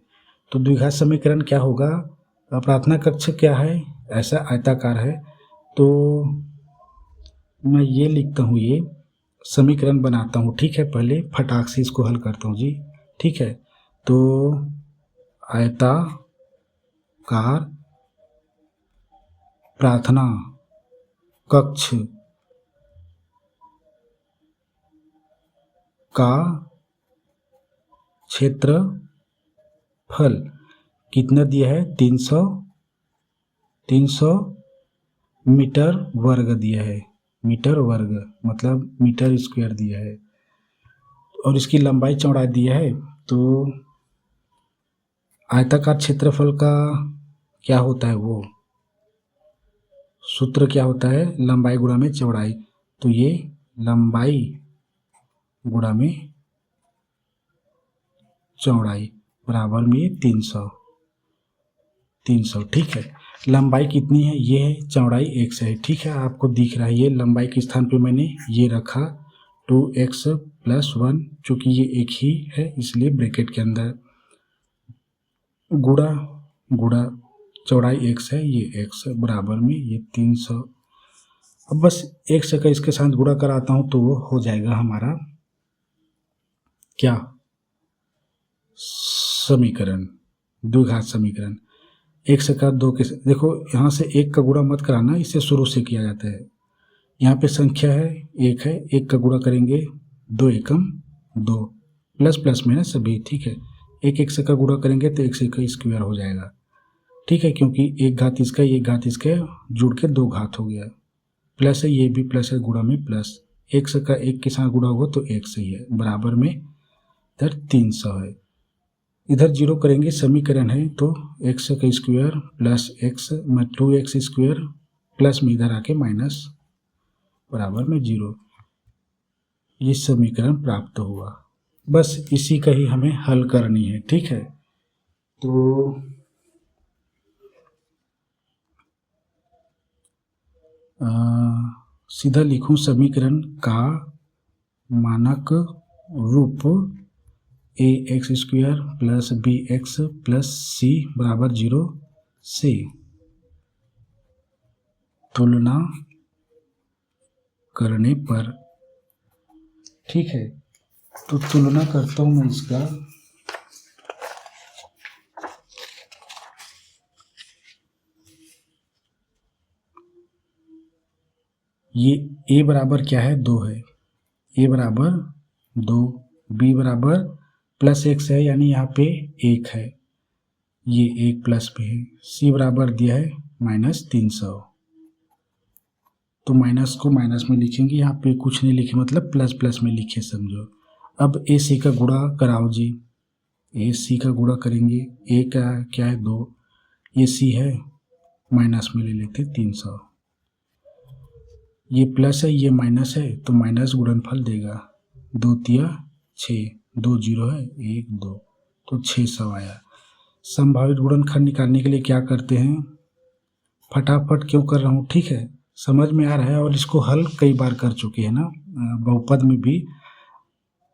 तो द्विघात समीकरण क्या होगा, प्रार्थना कक्ष क्या है, ऐसा आयताकार है। तो मैं ये लिखता हूँ, ये समीकरण बनाता हूँ, ठीक है। पहले फटाक से इसको हल करता हूँ जी, ठीक है। तो आयताकार प्रार्थना कक्ष का क्षेत्रफल कितना दिया है? 300 मीटर वर्ग दिया है। मीटर वर्ग मतलब मीटर स्क्वायर दिया है, और इसकी लंबाई चौड़ाई दिया है। तो आयताकार क्षेत्रफल का क्या होता है? वो सूत्र क्या होता है? लंबाई गुणा में चौड़ाई। तो ये लंबाई गुणा में चौड़ाई बराबर में 300, ठीक है। लंबाई कितनी है? ये है, चौड़ाई x है, ठीक है। आपको दिख रहा है, ये लंबाई के स्थान पे मैंने ये रखा 2x + 1, चूँकि ये एक ही है इसलिए ब्रैकेट के अंदर गुणा चौड़ाई x है, ये x बराबर में ये 300। अब बस x का इसके साथ गुणा कराता हूँ तो वो हो जाएगा हमारा क्या? समीकरण, द्विघात समीकरण। x का 2 के, देखो यहाँ से 1 का गुणा मत कराना, इसे शुरू से किया जाता है। यहाँ पे संख्या है 1 है, 1 का गुणा करेंगे 2 एकम 2, प्लस प्लस में ना सभी, ठीक है। 1 x का गुणा करेंगे तो x का स्क्वायर हो जाएगा, ठीक है, क्योंकि एक घात इसका एक घात इसका जुड़ के 2 घात हो गया। प्लस है, ये भी प्लस है, गुणा में प्लस, x का 1 के साथ गुणा होगा तो x ही है, बराबर में इधर 300 है। इधर जीरो करेंगे, समीकरण है तो x का स्क्वायर प्लस x में 2x स्क्वायर प्लस में इधर आके माइनस बराबर में 0। ये समीकरण प्राप्त हुआ। बस इसी का ही हमें हल करनी है, ठीक है। तो सीधा लिखूं समीकरण का मानक रूप ax square plus bx plus c बराबर 0 से तुलना करने पर, ठीक है। तो तुलना करता हूँ मैं इसका, ये a बराबर क्या है? 2 है, a बराबर 2, b बराबर प्लस x है, यानी यहाँ पे 1 है, ये 1 प्लस पे है, c बराबर दिया है -300। तो माइनस को माइनस में लिखेंगे, यहाँ पे कुछ नहीं लिखे, मतलब प्लस प्लस में लिखे समझो। अब ए सी का गुणा कराओ जी, ए सी का गुणा करेंगे, ए का क्या है 2, ये सी है, माइनस में ले लेते 300, ये प्लस है ये माइनस है तो माइनस गुणनफल देगा, 2 तिया 6, 2 0 है 1 2, तो 600 आया। संभावित गुणनखंड निकालने के लिए क्या करते हैं? फटाफट क्यों कर रहा हूँ, ठीक है, समझ में आ रहा है, और इसको हल कई बार कर चुके हैं ना, बहुपद में भी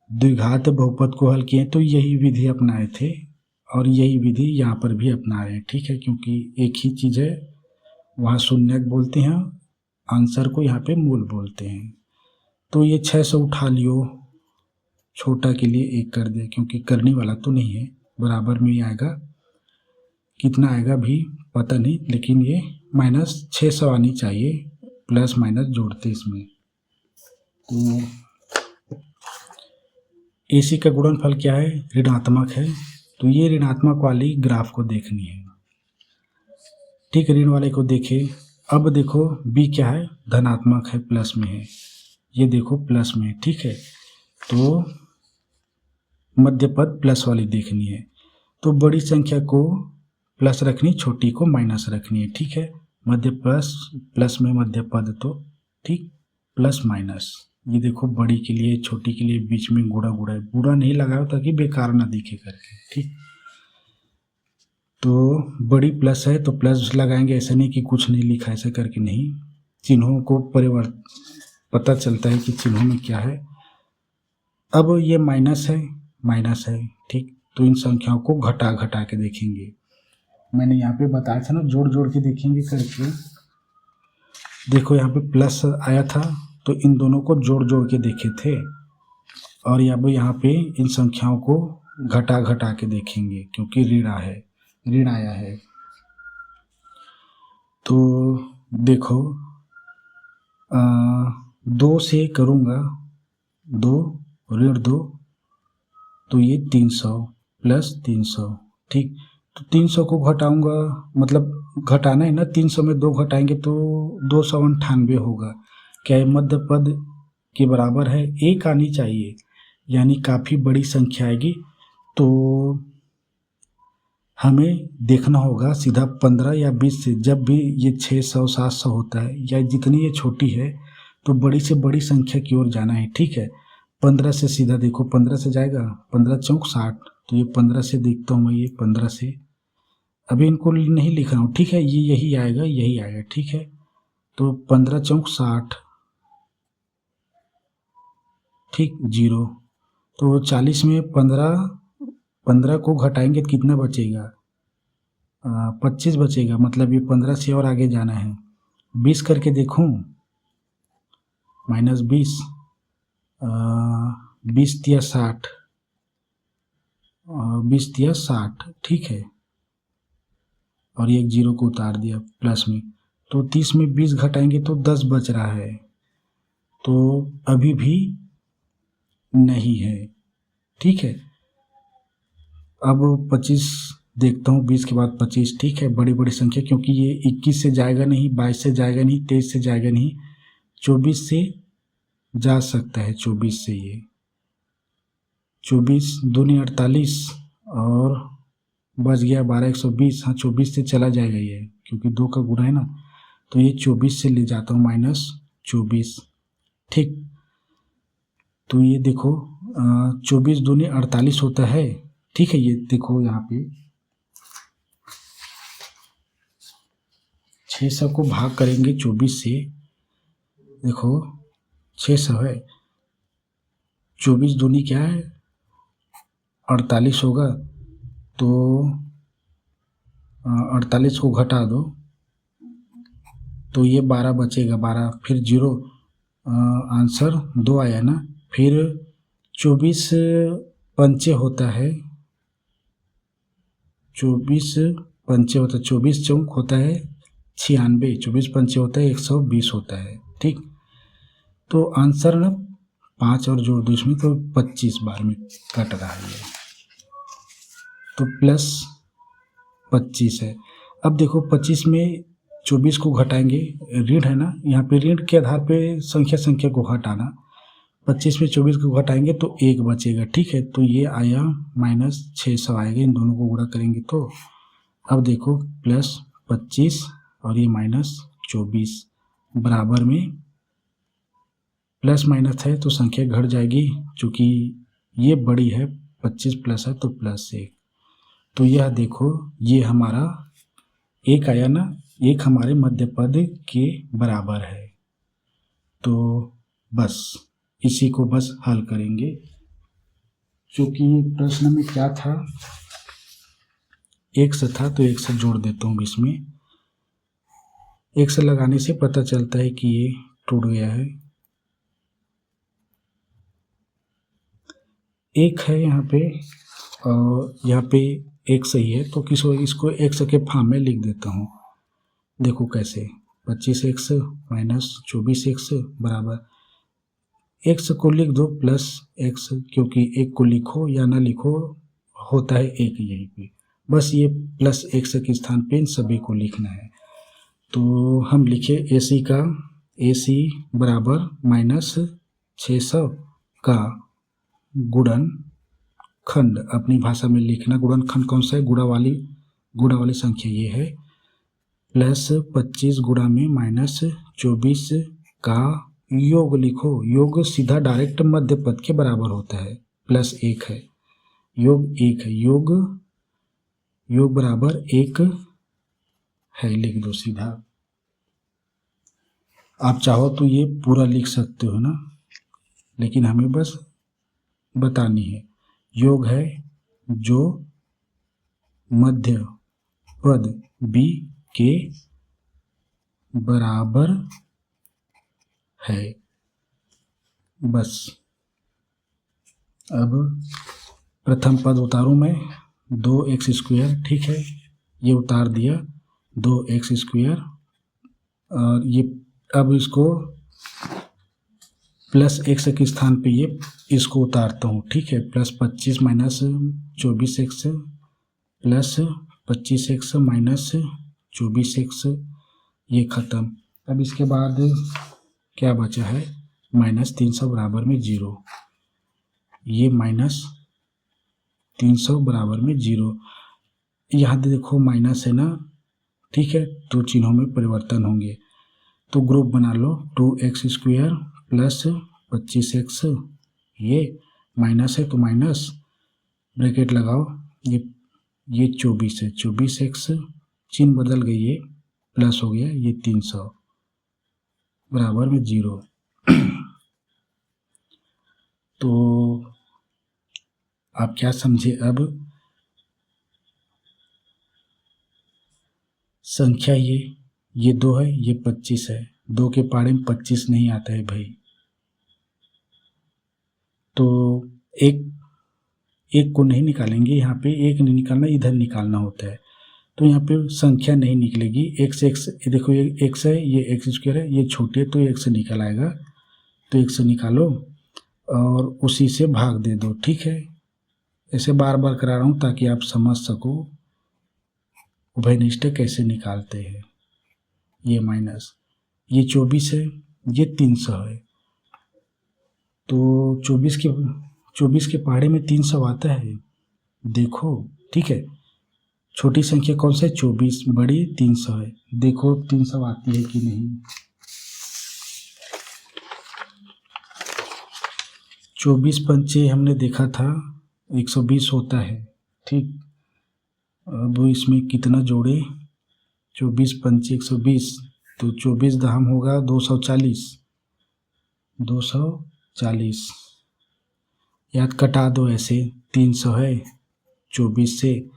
द्विघात बहुपद को हल किए तो यही विधि अपनाए थे, और यही विधि यहाँ पर भी अपना रहे हैं, ठीक है, क्योंकि एक ही चीज़ है, वहाँ शून्यक बोलते हैं, आंसर को यहाँ पे मूल बोलते हैं। तो ये 600 उठा लियो, छोटा के लिए 1 कर दे, क्योंकि करने वाला तो नहीं है, बराबर में ही आएगा, कितना आएगा भी पता नहीं, लेकिन ये -600 आनी चाहिए, प्लस माइनस जोड़ते इसमें। तो AC का गुणनफल क्या है? ऋणात्मक है, तो ये ऋणात्मक वाली ग्राफ को देखनी है, ठीक है, ऋण वाले को देखे। अब देखो B क्या है? धनात्मक है, प्लस में है, ये देखो प्लस में, ठीक है। तो मध्य पद प्लस वाली देखनी है, तो बड़ी संख्या को प्लस रखनी, छोटी को माइनस रखनी है, ठीक है। मध्य प्लस में मध्य पद तो ठीक, प्लस माइनस, ये देखो बड़ी के लिए छोटी के लिए बीच में गुणा नहीं लगाओ ताकि बेकार ना दिखे करके, ठीक। तो बड़ी प्लस है तो प्लस लगाएंगे, ऐसा नहीं कि कुछ नहीं लिखा, ऐसा करके नहीं, चिन्हों को पता चलता है कि चिन्हों में क्या है। अब ये माइनस है, ठीक, तो इन संख्याओं को घटा के देखेंगे, मैंने यहाँ पे बताया था ना, जोड़ के देखेंगे करके। देखो यहाँ पे प्लस आया था तो इन दोनों को जोड़ जोड़ के देखे थे, और अब यहाँ पे इन संख्याओं को घटा घटा के देखेंगे क्योंकि ऋण आया है। तो देखो 2 से करूँगा, 2 ऋण 2, तो ये 300 प्लस 300, ठीक। तो 300 को घटाऊंगा, मतलब घटाना है ना, 300 में 2 घटाएंगे तो 298 होगा। क्या ये मध्य पद के बराबर है? 1 आनी चाहिए, यानी काफ़ी बड़ी संख्या आएगी। तो हमें देखना होगा सीधा 15 या 20 से, जब भी ये 600 700 होता है या जितनी ये छोटी है तो बड़ी से बड़ी संख्या की ओर जाना है, ठीक है। 15 से सीधा देखो, 15 से जाएगा, 15 चौक 60, तो ये 15 से देखता हूँ मैं, ये 15 से, अभी इनको नहीं लिख रहा हूँ, ठीक है, ये यही आएगा, ठीक है। तो 15 चौक 60, ठीक, 0। तो 40 में 15 को घटाएंगे तो कितना बचेगा? 25 बचेगा, मतलब ये 15 से और आगे जाना है। 20 करके देखूं, -20, 20 तिया 60, 20 तिया 60, ठीक है, और ये एक 0 को उतार दिया प्लस में। तो 30 में 20 घटाएंगे तो 10 बच रहा है, तो अभी भी नहीं है, ठीक है। अब 25 देखता हूँ, 20 के बाद 25, ठीक है, बड़ी बड़ी संख्या, क्योंकि ये 21 से जाएगा नहीं, 22 से जाएगा नहीं, 23 से जाएगा नहीं, 24 से जा सकता है, 24 से, ये 24 दूनी 48 और बच गया 12, 120, हाँ 24 से चला जाएगा ये, क्योंकि 2 का गुणा है ना, तो ये 24 से ले जाता हूँ, -24, ठीक। तो ये देखो 24 दूनी 48 होता है, ठीक है। ये देखो यहाँ पे 600 को भाग करेंगे 24 से, देखो 600 है, 24 दूनी क्या है 48 होगा, तो 48 को घटा दो तो ये 12 बचेगा, 12 फिर 0, आंसर 2 आया ना। फिर 24 पंचे होता है, 24 पंचे होता है, 24 चौक होता है 96, 24 पंचे होता है 120 होता है, ठीक। तो आंसर ना 5 और जोड़ दो इसमें, तो 25 बार में कट रहा है ये, तो +25 है। अब देखो 25 में 24 को घटाएंगे, ऋण है ना, यहाँ पे ऋण के आधार पे संख्या को घटाना, 25 में 24 को घटाएंगे तो 1 बचेगा, ठीक है। तो ये आया -600 आएगा, इन दोनों को गुणा करेंगे तो। अब देखो +25 और ये -24 बराबर में, प्लस माइनस है तो संख्या घट जाएगी, चूँकि ये बड़ी है, 25 प्लस है तो +1, तो यह देखो ये हमारा 1 आया ना, 1 हमारे मध्य पद के बराबर है। तो बस इसी को बस हल करेंगे, क्योंकि प्रश्न में क्या था, x था, तो x जोड़ देता हूँ इसमें, x लगाने से पता चलता है कि ये टूट गया है। 1 है यहाँ पे, और यहाँ पे x ही है, तो इसको x के फॉर्म में लिख देता हूँ। देखो कैसे, 25x - 24x बराबर, x को लिख दो +x, क्योंकि 1 को लिखो या ना लिखो होता है 1 यहीं पे, बस ये +x के स्थान पे इन सभी को लिखना है। तो हम लिखे AC बराबर -600 का गुणनखंड, अपनी भाषा में लिखना। गुणनखंड कौन सा है? गुणा वाली संख्या ये है, +25 गुणा में -24 का योग लिखो। योग सीधा डायरेक्ट मध्य पद के बराबर होता है, +1 है, योग 1 है, योग बराबर 1 है, लिख दो सीधा। आप चाहो तो ये पूरा लिख सकते हो ना, लेकिन हमें बस बतानी है। योग है जो मध्य पद B के बराबर है, बस अब प्रथम पद उतारूँ मैं 2x², ठीक है, ये उतार दिया 2x², और ये अब इसको प्लस x के स्थान पे ये इसको उतारता हूँ, ठीक है, plus 25 minus 24x plus 25x minus 24x, ये ख़त्म। अब इसके बाद क्या बचा है, -300 बराबर में 0, ये -300 बराबर में 0, यहाँ देखो माइनस है ना, ठीक है, तो चिन्हों में परिवर्तन होंगे। तो ग्रुप बना लो 2x² प्लस 25x, ये माइनस है तो माइनस, ब्रैकेट लगाओ, ये 24 है, 24x चिन्ह बदल गई, ये प्लस हो गया, ये 300 बराबर में 0। तो आप क्या समझे, अब संख्या ये 2 है, ये 25 है, 2 के पाड़े में 25 नहीं आता है भाई, तो एक को नहीं निकालेंगे, यहाँ पे एक नहीं निकालना, इधर निकालना होता है, तो यहाँ पे संख्या नहीं निकलेगी। x देखो, ये x है, ये x² है, ये छोटे तो x निकल आएगा, तो x निकालो और उसी से भाग दे दो, ठीक है। ऐसे बार बार करा रहा हूँ ताकि आप समझ सको उभयनिष्ठ कैसे निकालते हैं। ये माइनस, ये 24 है, ये 300 है, तो 24 के पहाड़े में 300 आता है, देखो, ठीक है। छोटी संख्या कौन सा है, 24, बड़ी 300 है, देखो 300 आती है कि नहीं। 24 पंचे हमने देखा था 120 होता है, ठीक। अब इसमें कितना जोड़े, 24 पंचे 120, तो 24 दहम होगा 240, याद कटा दो ऐसे, 300 है 24 से,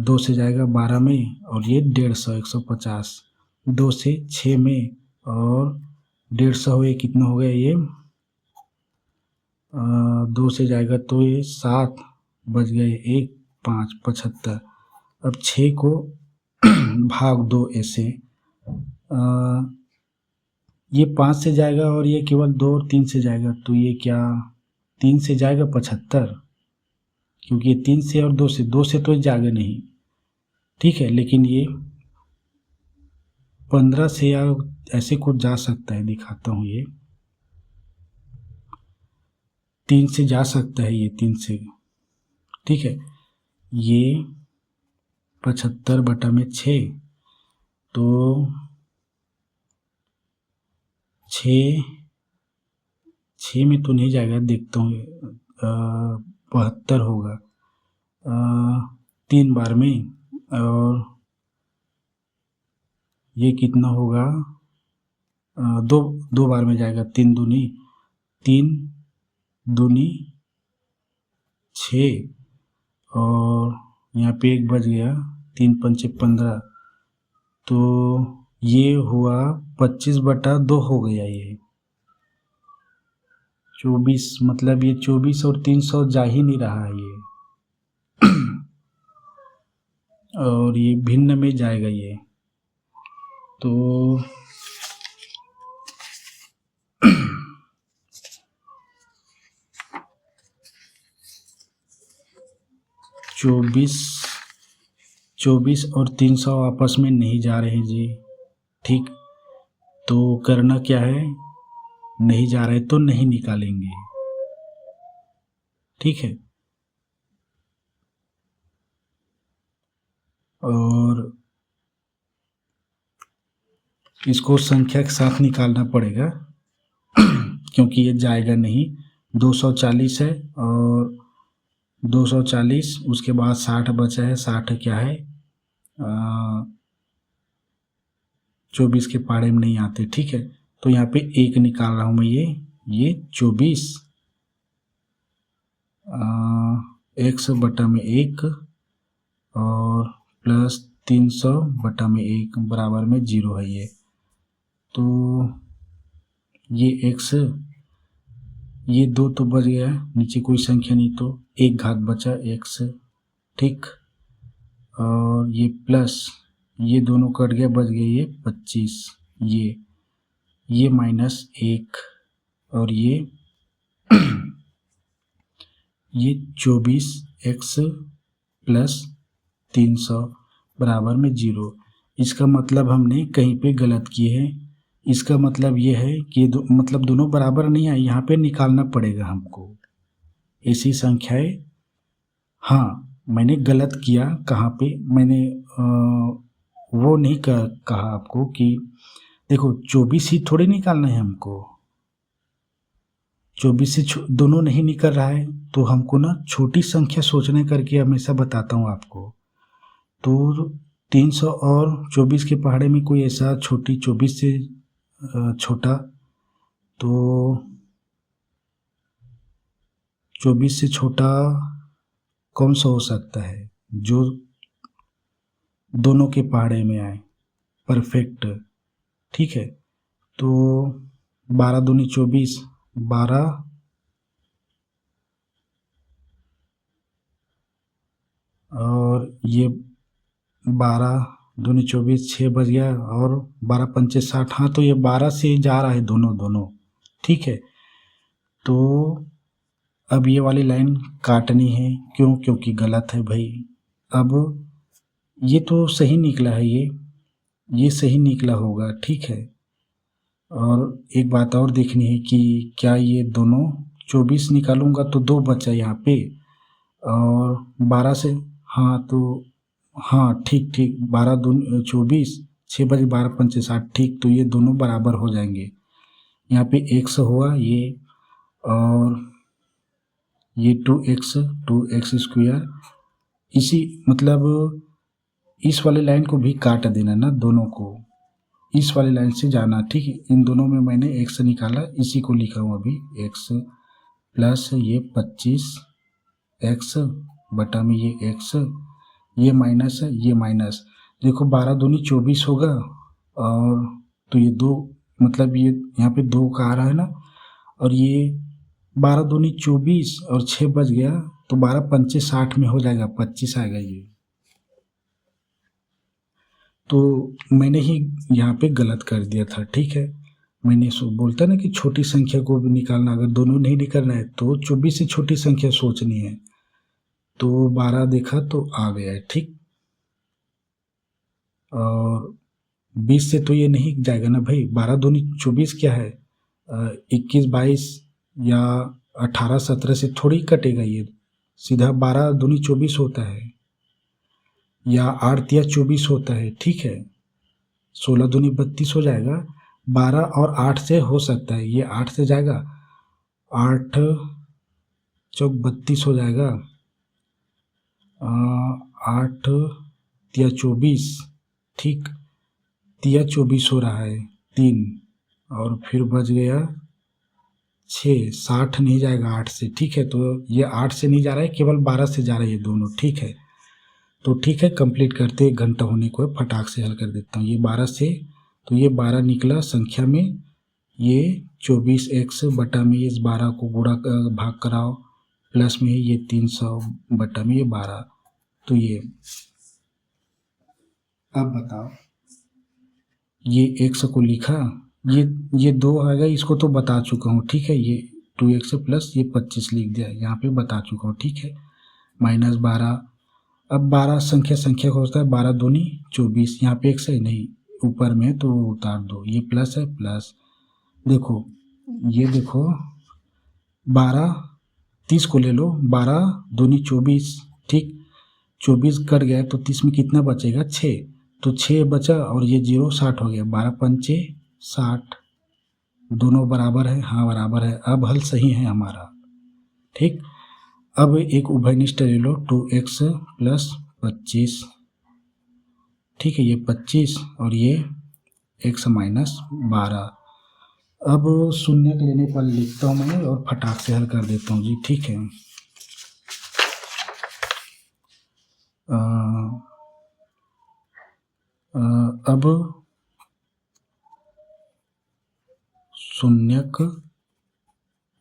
2 से जाएगा 12 में, और ये 150 150, 2 से 6 में, और 150 हुए, कितना हो गया ये, 2 से जाएगा तो ये 7 बच गए, 1 5 75। अब 6 को भाग दो ऐसे, ये 5 से जाएगा और ये केवल 2 और 3 से जाएगा, तो ये क्या 3 से जाएगा 75, क्योंकि ये 3 से और 2 से तो जाएगा नहीं, ठीक है। लेकिन ये 15 से या ऐसे कुछ जा सकता है, दिखाता हूँ, ये 3 से जा सकता है, ये 3 से, ठीक है। ये 75/6, तो 6 में तो नहीं जाएगा, देखता हूँ, 72 होगा 3 बार में, और ये कितना होगा, 2 बार में जाएगा, 3 दूनी 6, और यहाँ पे 1 बच गया, 3 पंचे 15, तो ये हुआ 25/2 हो गया, ये 24, मतलब ये 24 और 300 जा ही नहीं रहा है ये और ये भिन्न में जाएगा ये, तो 24 और 300 आपस में नहीं जा रहे जी, ठीक। तो करना क्या है, नहीं जा रहे तो नहीं निकालेंगे, ठीक है। और इसको संख्या के साथ निकालना पड़ेगा क्योंकि ये जाएगा नहीं। 240 है और 240, उसके बाद 60 बचा है, 60 क्या है, 24 के पाड़े में नहीं आते, ठीक है। तो यहाँ पे 1 निकाल रहा हूँ मैं, ये 24 100/1 और प्लस 300/1 बराबर में 0 है ये, तो ये x ये 2 तो बच गया, नीचे कोई संख्या नहीं तो एक घात बचा x, ठीक। और ये प्लस, ये दोनों कट गया, बच गया ये 25, ये माइनस 1, और ये 24x प्लस 300 बराबर में 0। इसका मतलब हमने कहीं पे गलत किए हैं। इसका मतलब ये है कि मतलब दोनों बराबर नहीं है, यहाँ पे निकालना पड़ेगा हमको ऐसी संख्याएं। हाँ, मैंने गलत किया कहाँ पे, मैंने वो नहीं कहा आपको कि देखो 24 ही थोड़ी निकालना है हमको, 24 से दोनों नहीं निकल रहा है, तो हमको ना छोटी संख्या सोचने करके हमेशा बताता हूँ आपको। तो 300 और 24 के पहाड़े में कोई ऐसा छोटी 24 से छोटा, तो 24 से छोटा कौन सा हो सकता है जो दोनों के पहाड़े में आए, परफेक्ट, ठीक है। तो 12 दूनी 24, 12 और ये 12 दूनी 24, 6 बज गया, और 12 पंचे 60। हाँ, तो ये 12 से जा रहा है दोनों, ठीक है। तो अब ये वाली लाइन काटनी है, क्यों? क्योंकि गलत है भाई। अब ये तो सही निकला है, ये सही निकला होगा, ठीक है। और एक बात और देखनी है कि क्या ये दोनों 24 निकालूंगा तो 2 बचा यहाँ पे, और 12 से, हाँ तो हाँ ठीक ठीक, 12 दूनी 24, 6 बजे 12 पंचे 60, ठीक। तो ये दोनों बराबर हो जाएंगे। यहाँ पे x हुआ ये, और ये 2x स्क्वायर, इसी मतलब इस वाली लाइन को भी काट देना ना, दोनों को इस वाली लाइन से जाना, ठीक है। इन दोनों में मैंने x निकाला, इसी को लिखा हूँ अभी, x प्लस ये 25x बटा में ये x, ये माइनस है, ये माइनस। देखो 12 दूनी 24 होगा, और तो ये 2, मतलब ये यहाँ पे 2 का आ रहा है ना, और ये 12 दूनी 24 और 6 बच गया, तो 12 पंचे 60 में हो जाएगा, 25 आएगा ये। तो मैंने ही यहाँ पे गलत कर दिया था, ठीक है। मैंने बोलता ना कि छोटी संख्या को भी निकालना, अगर दोनों नहीं निकलना है तो 24 से छोटी संख्या सोचनी है। तो 12 देखा तो आ गया है, ठीक। और 20 से तो ये नहीं जाएगा ना भाई, 12 दूनी 24 क्या है, 21 22 या 18 17 से थोड़ी कटेगा ये, सीधा 12 दूनी 24 होता है, या 8 तिया 24 होता है, ठीक है। 16 दूनी 32 हो जाएगा, 12 और 8 से हो सकता है, ये 8 से जाएगा, 8 चौक 32 हो जाएगा, 8 तिया 24, ठीक। तिया 24 हो रहा है 3, और फिर बच गया 6, 60 नहीं जाएगा 8 से, ठीक है। तो ये 8 से नहीं जा रहा है, केवल 12 से जा रहा है ये दोनों, ठीक है। तो ठीक है, कंप्लीट करते, 1 घंटा होने को है, फटाक से हल कर देता हूँ। ये 12 से, तो ये 12 निकला संख्या में, ये 24x बटा में इस 12 को गुणा भाग कराओ, प्लस में ये 300 बटा में ये 12। तो ये अब बताओ, ये x को लिखा, ये 2 आएगा, इसको तो बता चुका हूँ, ठीक है। ये 2x प्लस ये 25 लिख दिया, यहाँ पे बता चुका हूँ, ठीक है। माइनस 12, अब 12 संख्या को होता है, 12 दूनी 24, यहाँ पे x है नहीं, ऊपर में तो उतार दो, ये प्लस है, प्लस देखो, ये देखो 12 30 को ले लो, 12 दूनी 24, ठीक। 24 कट गया तो 30 में कितना बचेगा, 6, तो 6 बचा, और ये 0 60 हो गया, 12 पंचे 60, दोनों बराबर है, हाँ बराबर है। अब हल सही है हमारा, ठीक। अब एक उभयनिष्ठ ले लो, 2x प्लस 25, ठीक है। ये 25 और ये x माइनस 12। अब शून्य लेने पर लिखता हूँ मैं, और फटाक से हल कर देता हूँ जी, ठीक है। अब शून्यक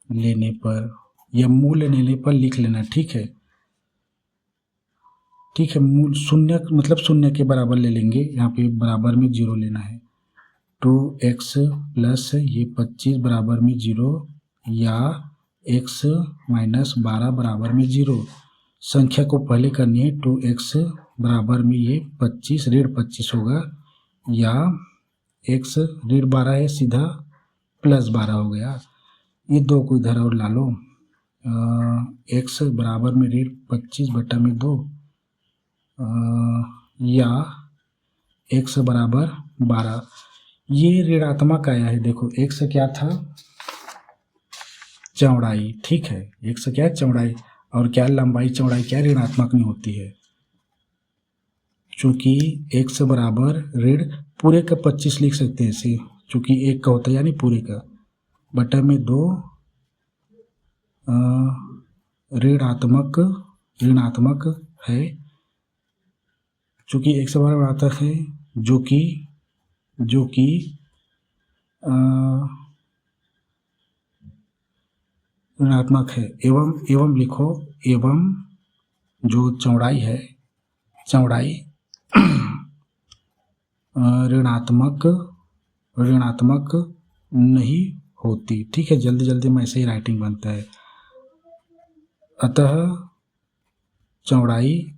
लेने पर या मूल्य लेने पर लिख लेना, ठीक है। ठीक है, मूल शून्य मतलब शून्य के बराबर ले लेंगे, यहाँ पे बराबर में 0 लेना है। 2x प्लस ये 25 बराबर में 0 या x माइनस 12 बराबर में 0। संख्या को पहले करनी है। 2x बराबर में ये 25 ऋण 25 होगा या x ऋण 12 है, सीधा प्लस 12 हो गया। ये 2 को इधर और ला लो। x बराबर में ऋण 25 बटा में 2 या x बराबर 12। ये ऋणात्मक आया है। देखो x क्या था, चौड़ाई, ठीक है। x क्या है, चौड़ाई, और क्या लंबाई, चौड़ाई क्या ऋणात्मक नहीं होती है। चूंकि x बराबर ऋण पूरे का 25 लिख सकते हैं इसे, चूंकि 1 का होता है यानी पूरे का, बटा में 2 ऋणात्मक है, चूंकि x बराबर ऋणात्मक है जो कि ऋणात्मक है। एवं लिखो, एवं जो चौड़ाई है, चौड़ाई ऋणात्मक नहीं होती, ठीक है। जल्दी जल्दी में ऐसे ही राइटिंग बनता है। अतः चौड़ाई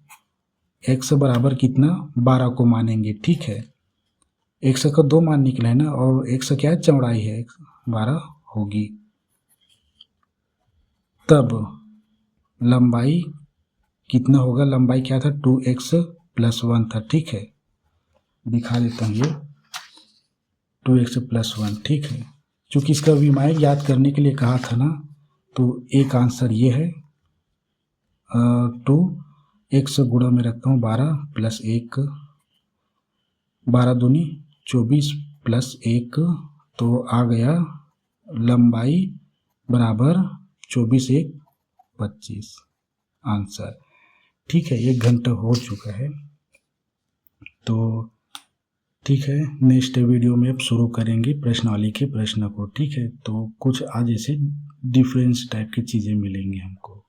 x बराबर कितना, 12 को मानेंगे, ठीक है। x का 2 मान निकला है ना, और x क्या है, चौड़ाई है, 12 होगी। तब लंबाई कितना होगा, लंबाई क्या था, 2x प्लस 1 था, ठीक है। दिखा देता हूँ, ये 2x प्लस 1, ठीक है। चूँकि इसका विमायक याद करने के लिए कहा था ना, तो एक आंसर ये है। 2x गुणा में रखता हूँ 12 प्लस 1, 12 दूनी 24 प्लस 1, तो आ गया लंबाई बराबर 24 1 25 आंसर, ठीक है। 1 घंटा हो चुका है, तो ठीक है। नेक्स्ट वीडियो में अब शुरू करेंगे प्रश्नावली के प्रश्न को, ठीक है। तो कुछ आज ऐसे डिफरेंस टाइप की चीज़ें मिलेंगी हमको।